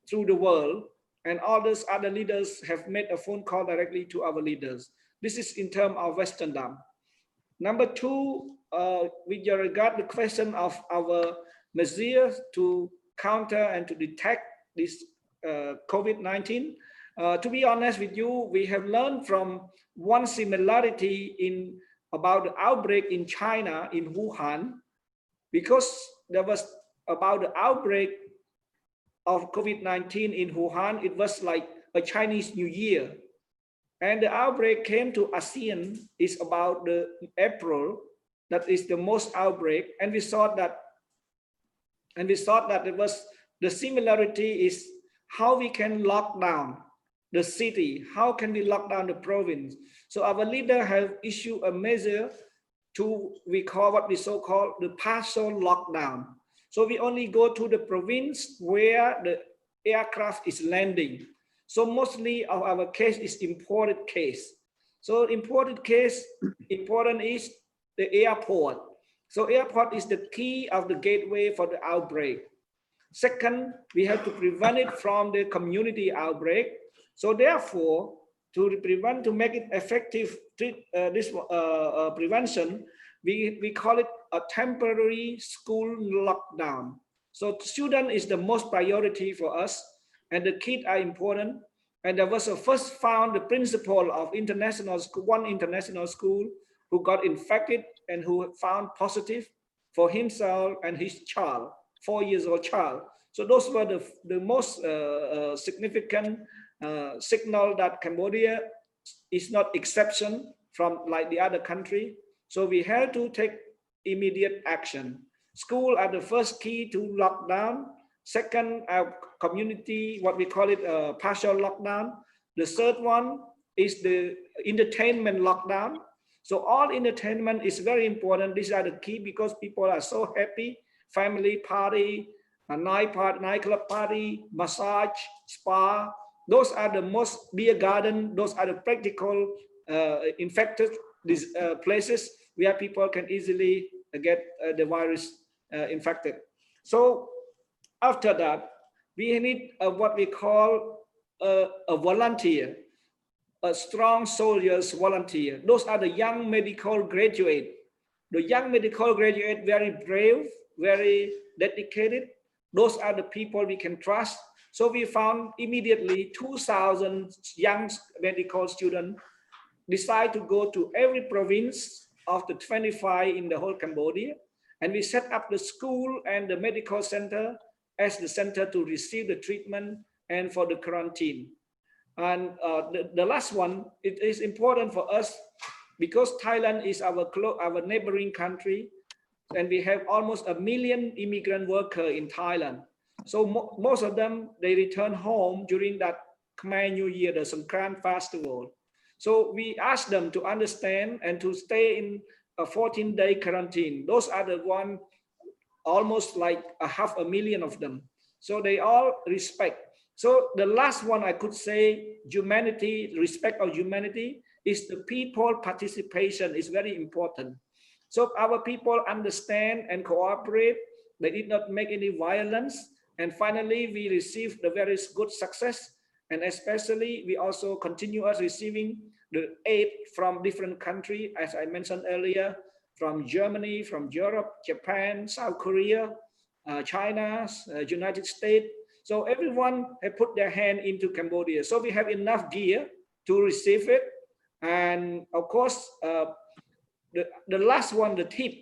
through the world, and all those other leaders have made a phone call directly to our leaders. This is in terms of Western Dam. Number two, with regard the question of our measures to counter and to detect this COVID-19, to be honest with you, we have learned from one similarity about the outbreak in China, in Wuhan, because there was about the outbreak of COVID-19 in Wuhan. It was like a Chinese New Year. And the outbreak came to ASEAN is about the April. That is the most outbreak. And we thought that it was the similarity is how we can lock down the city. How can we lock down the province? So our leader have issued a measure to, we call what we so-called the partial lockdown. So we only go to the province where the aircraft is landing. So mostly of our case is imported case. So imported case, important is the airport. So airport is the key of the gateway for the outbreak. Second, we have to prevent it from the community outbreak. So therefore, to make it effective, prevention, We call it a temporary school lockdown. So student is the most priority for us, and the kids are important. And there was a first found the principal of international school, one international school, who got infected and who found positive for himself and his child, 4-year-old child. So those were the most significant signal that Cambodia is not exception from like the other country. So we have to take immediate action. School are the first key to lockdown. Second, our community, what we call it, partial lockdown. The third one is the entertainment lockdown. So all entertainment is very important. These are the key because people are so happy. Family party, a nightclub party, massage, spa. Those are the most, beer garden. Those are the practical infected places where people can easily get the virus infected. So after that, we need what we call a volunteer, a strong soldiers volunteer. Those are the young medical graduate. The young medical graduate, very brave, very dedicated. Those are the people we can trust. So we found immediately 2,000 young medical students decide to go to every province of the 25 in the whole Cambodia. And we set up the school and the medical center as the center to receive the treatment and for the quarantine. And the last one, it is important for us because Thailand is our neighboring country, and we have almost 1 million immigrant workers in Thailand. So most of them, they return home during that Khmer New Year, the Songkran festival. So we ask them to understand and to stay in a 14-day quarantine. Those are the one, almost like 500,000 of them. So they all respect. So the last one I could say, humanity, respect of humanity, is the people participation is very important. So our people understand and cooperate. They did not make any violence. And finally, we received the very good success. And especially, we also continue us receiving the aid from different countries, as I mentioned earlier, from Germany, from Europe, Japan, South Korea, China, United States. So everyone have put their hand into Cambodia. So we have enough gear to receive it. And of course, the last one, the tip.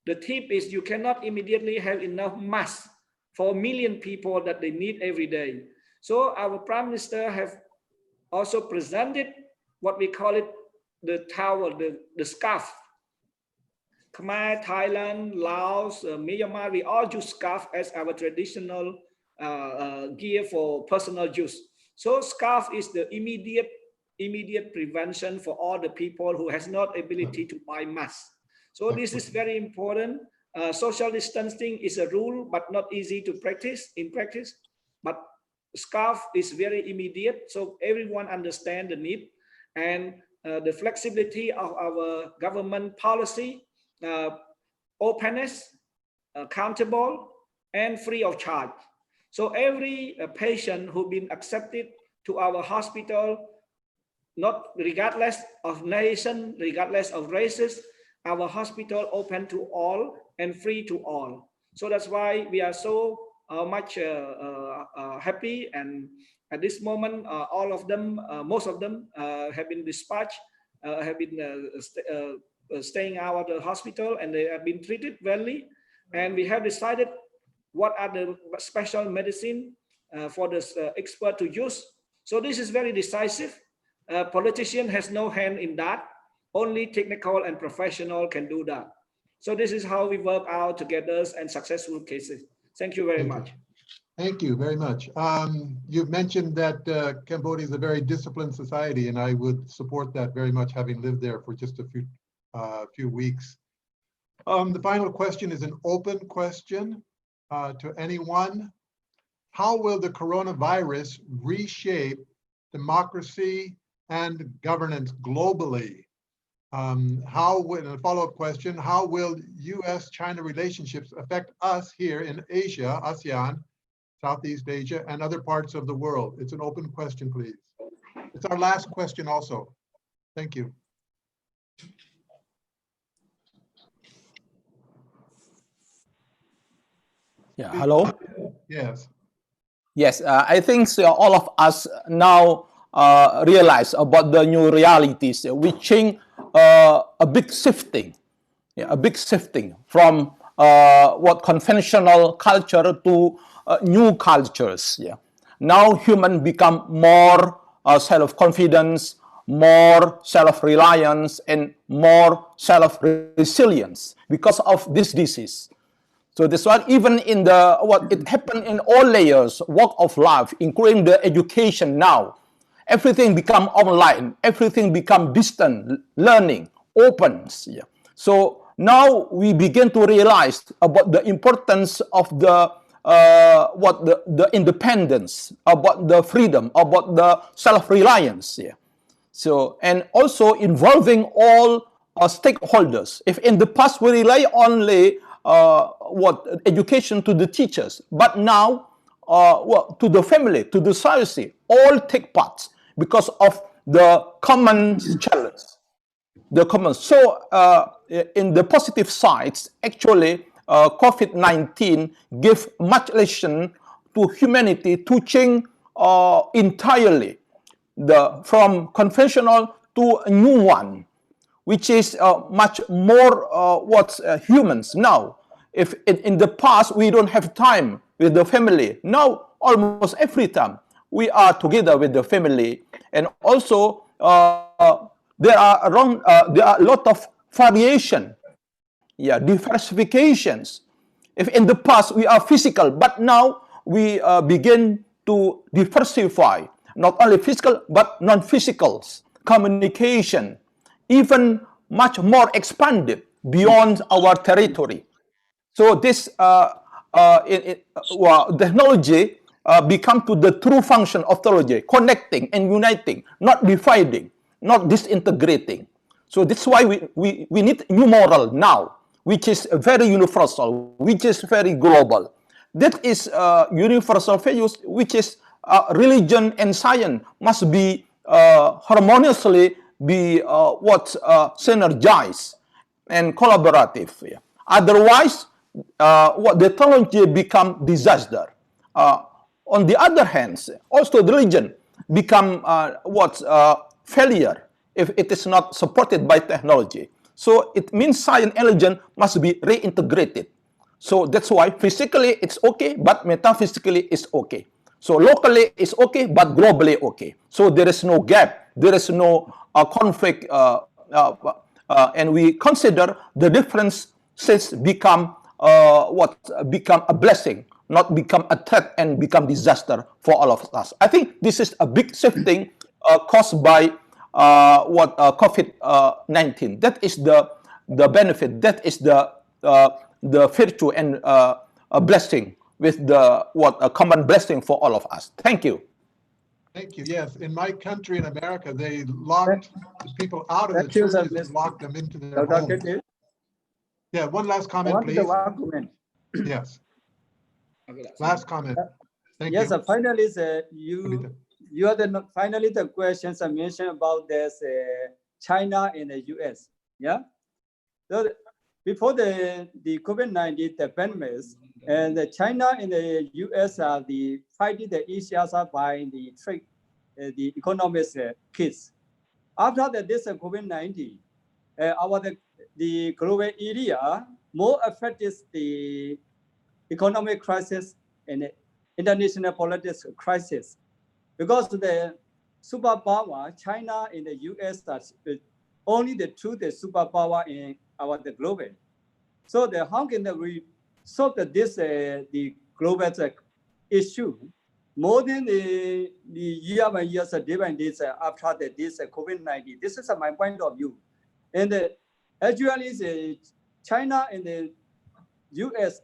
The tip is you cannot immediately have enough masks for 1 million people that they need every day. So our Prime Minister have also presented what we call it, the towel, the scarf. Khmer, Thailand, Laos, Myanmar, we all use scarf as our traditional gear for personal use. So scarf is the immediate prevention for all the people who has not ability to buy masks. So this is very important. Social distancing is a rule, but not easy to practice in practice. But scarf is very immediate, so everyone understand the need and the flexibility of our government policy, openness, accountable, and free of charge. So every patient who been accepted to our hospital, not regardless of nation, regardless of races, our hospital open to all and free to all. So that's why we are so much happy. And at this moment, all of them, most of them have been dispatched, have been staying out of the hospital, and they have been treated well. And we have decided what are the special medicine for this expert to use. So this is very decisive. Politician has no hand in that. Only technical and professional can do that. So this is how we work out together and successful cases. Thank you very much. Thank you very much. You've mentioned that Cambodia is a very disciplined society, and I would support that very much, having lived there for just a few weeks. The final question is an open question to anyone. How will the coronavirus reshape democracy and governance globally? A follow-up question, how will US-China relationships affect us here in Asia, ASEAN, Southeast Asia, and other parts of the world? It's an open question, please. It's our last question also. Thank you. Yeah, hello? Yes. Yes, I think so all of us now realize about the new realities. We change a big shifting, a big shifting from what conventional culture to new cultures. Yeah. Now human become more self-confidence, more self-reliance, and more self-resilience because of this disease. So that's why even in the what it happened in all layers, walk of life, including the education now, everything become online, everything become distant learning, opens. Yeah. So now we begin to realize about the importance of the the independence, about the freedom, about the self-reliance. Yeah. So, and also involving all stakeholders. If in the past we rely only education to the teachers, but now to the family, to the society, all take part because of the common challenge. The common. So, in the positive sides, actually, COVID-19 give much lesson to humanity to change entirely from conventional to a new one, which is much more humans now. If in the past we don't have time with the family, now almost every time we are together with the family, and also there are a lot of variation, yeah, diversifications. If in the past we are physical, but now we begin to diversify, not only physical but non-physicals, communication, even much more expanded beyond our territory. So this technology become to the true function of technology, connecting and uniting, not dividing, not disintegrating. So that's why we need new moral now, which is very universal, which is very global. That is universal values, which is religion and science must be harmoniously be synergized and collaborative. Yeah. Otherwise, what the technology become disaster. On the other hand, also the religion become failure if it is not supported by technology. So it means science and religion must be reintegrated. So that's why physically it's okay, but metaphysically it's okay. So locally it's okay, but globally okay. So there is no gap, there is no conflict, and we consider the differences become become a blessing, not become a threat and become disaster for all of us. I think this is a big shifting caused by COVID-19. That is the benefit. That is the virtue and a blessing with the a common blessing for all of us. Thank you. Thank you. Yes, in my country in America, they locked the people out of the Thank you, sir, churches and locked them into their Dr. homes. Kitty. Yeah, one last I comment, want please. the one comment. Yes. Last comment. Thank Yes, you. finally, you are finally the questions I mentioned about this China and the US. Yeah. So before the COVID-19 the pandemic, and the China and the US are the fighting the each other by the trade, the economic kids. After this COVID-19, the global area more affected the economic crisis and international politics crisis, because the superpower, China and the US, are only the two the superpower in the global. So how can we solve this the global issue more than the year by years different days after this COVID-19? This is my point of view. And actually, China and the US,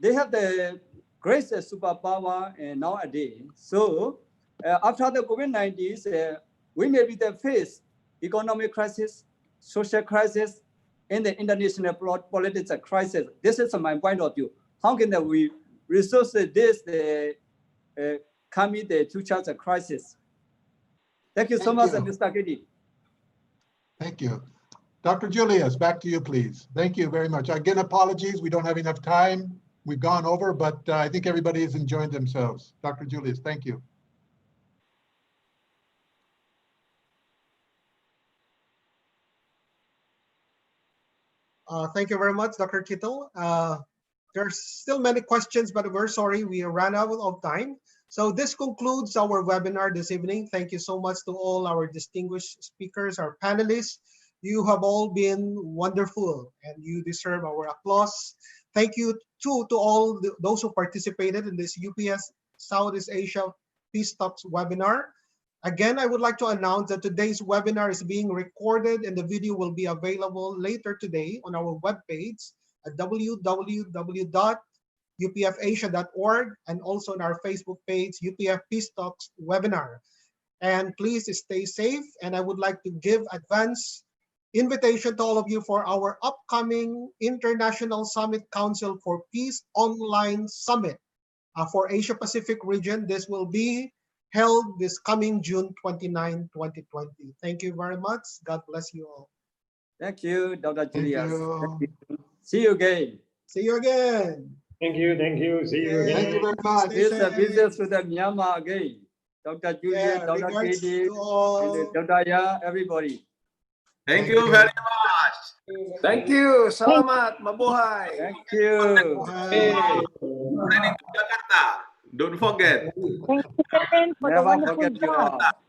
they have the greatest superpower nowadays. So after the COVID-19, we may be the face economic crisis, social crisis, and the international political crisis. This is my point of view. How can we resolve this coming the future crisis? Thank you so much, Mr. Kitty. Thank you. Dr. Julius, back to you, please. Thank you very much. Again, apologies, we don't have enough time. we've gone over, but I think everybody has enjoyed themselves. Dr. Julius, thank you. Thank you very much, Dr. Kittel. There's still many questions, but we're sorry we ran out of time. So this concludes our webinar this evening. Thank you so much to all our distinguished speakers, our panelists. You have all been wonderful and you deserve our applause. Thank you too to all those who participated in this UPS Southeast Asia Peace Talks webinar. Again, I would like to announce that today's webinar is being recorded and the video will be available later today on our webpage at www.upfasia.org and also on our Facebook page, UPF Peace Talks webinar. And please stay safe. And I would like to give advance invitation to all of you for our upcoming International Summit Council for Peace Online Summit for Asia Pacific region. This will be held this coming June 29, 2020. Thank you very much. God bless you all. Thank you, Dr. Thank Julius. you. Thank you. See you again. See you again. Thank you. See you again. Thank you very much. Stay It's a safe. visit to the Myanmar again. Dr. Julius, Yeah, Dr. regards Katie, to all. Dr. Ya, everybody. Thank you very much. Thank you. Selamat. Mabuhay. Thank you. Bye. Planning to Jakarta. Don't forget. Thank you, Chairman, for the Never wonderful forget you job. all.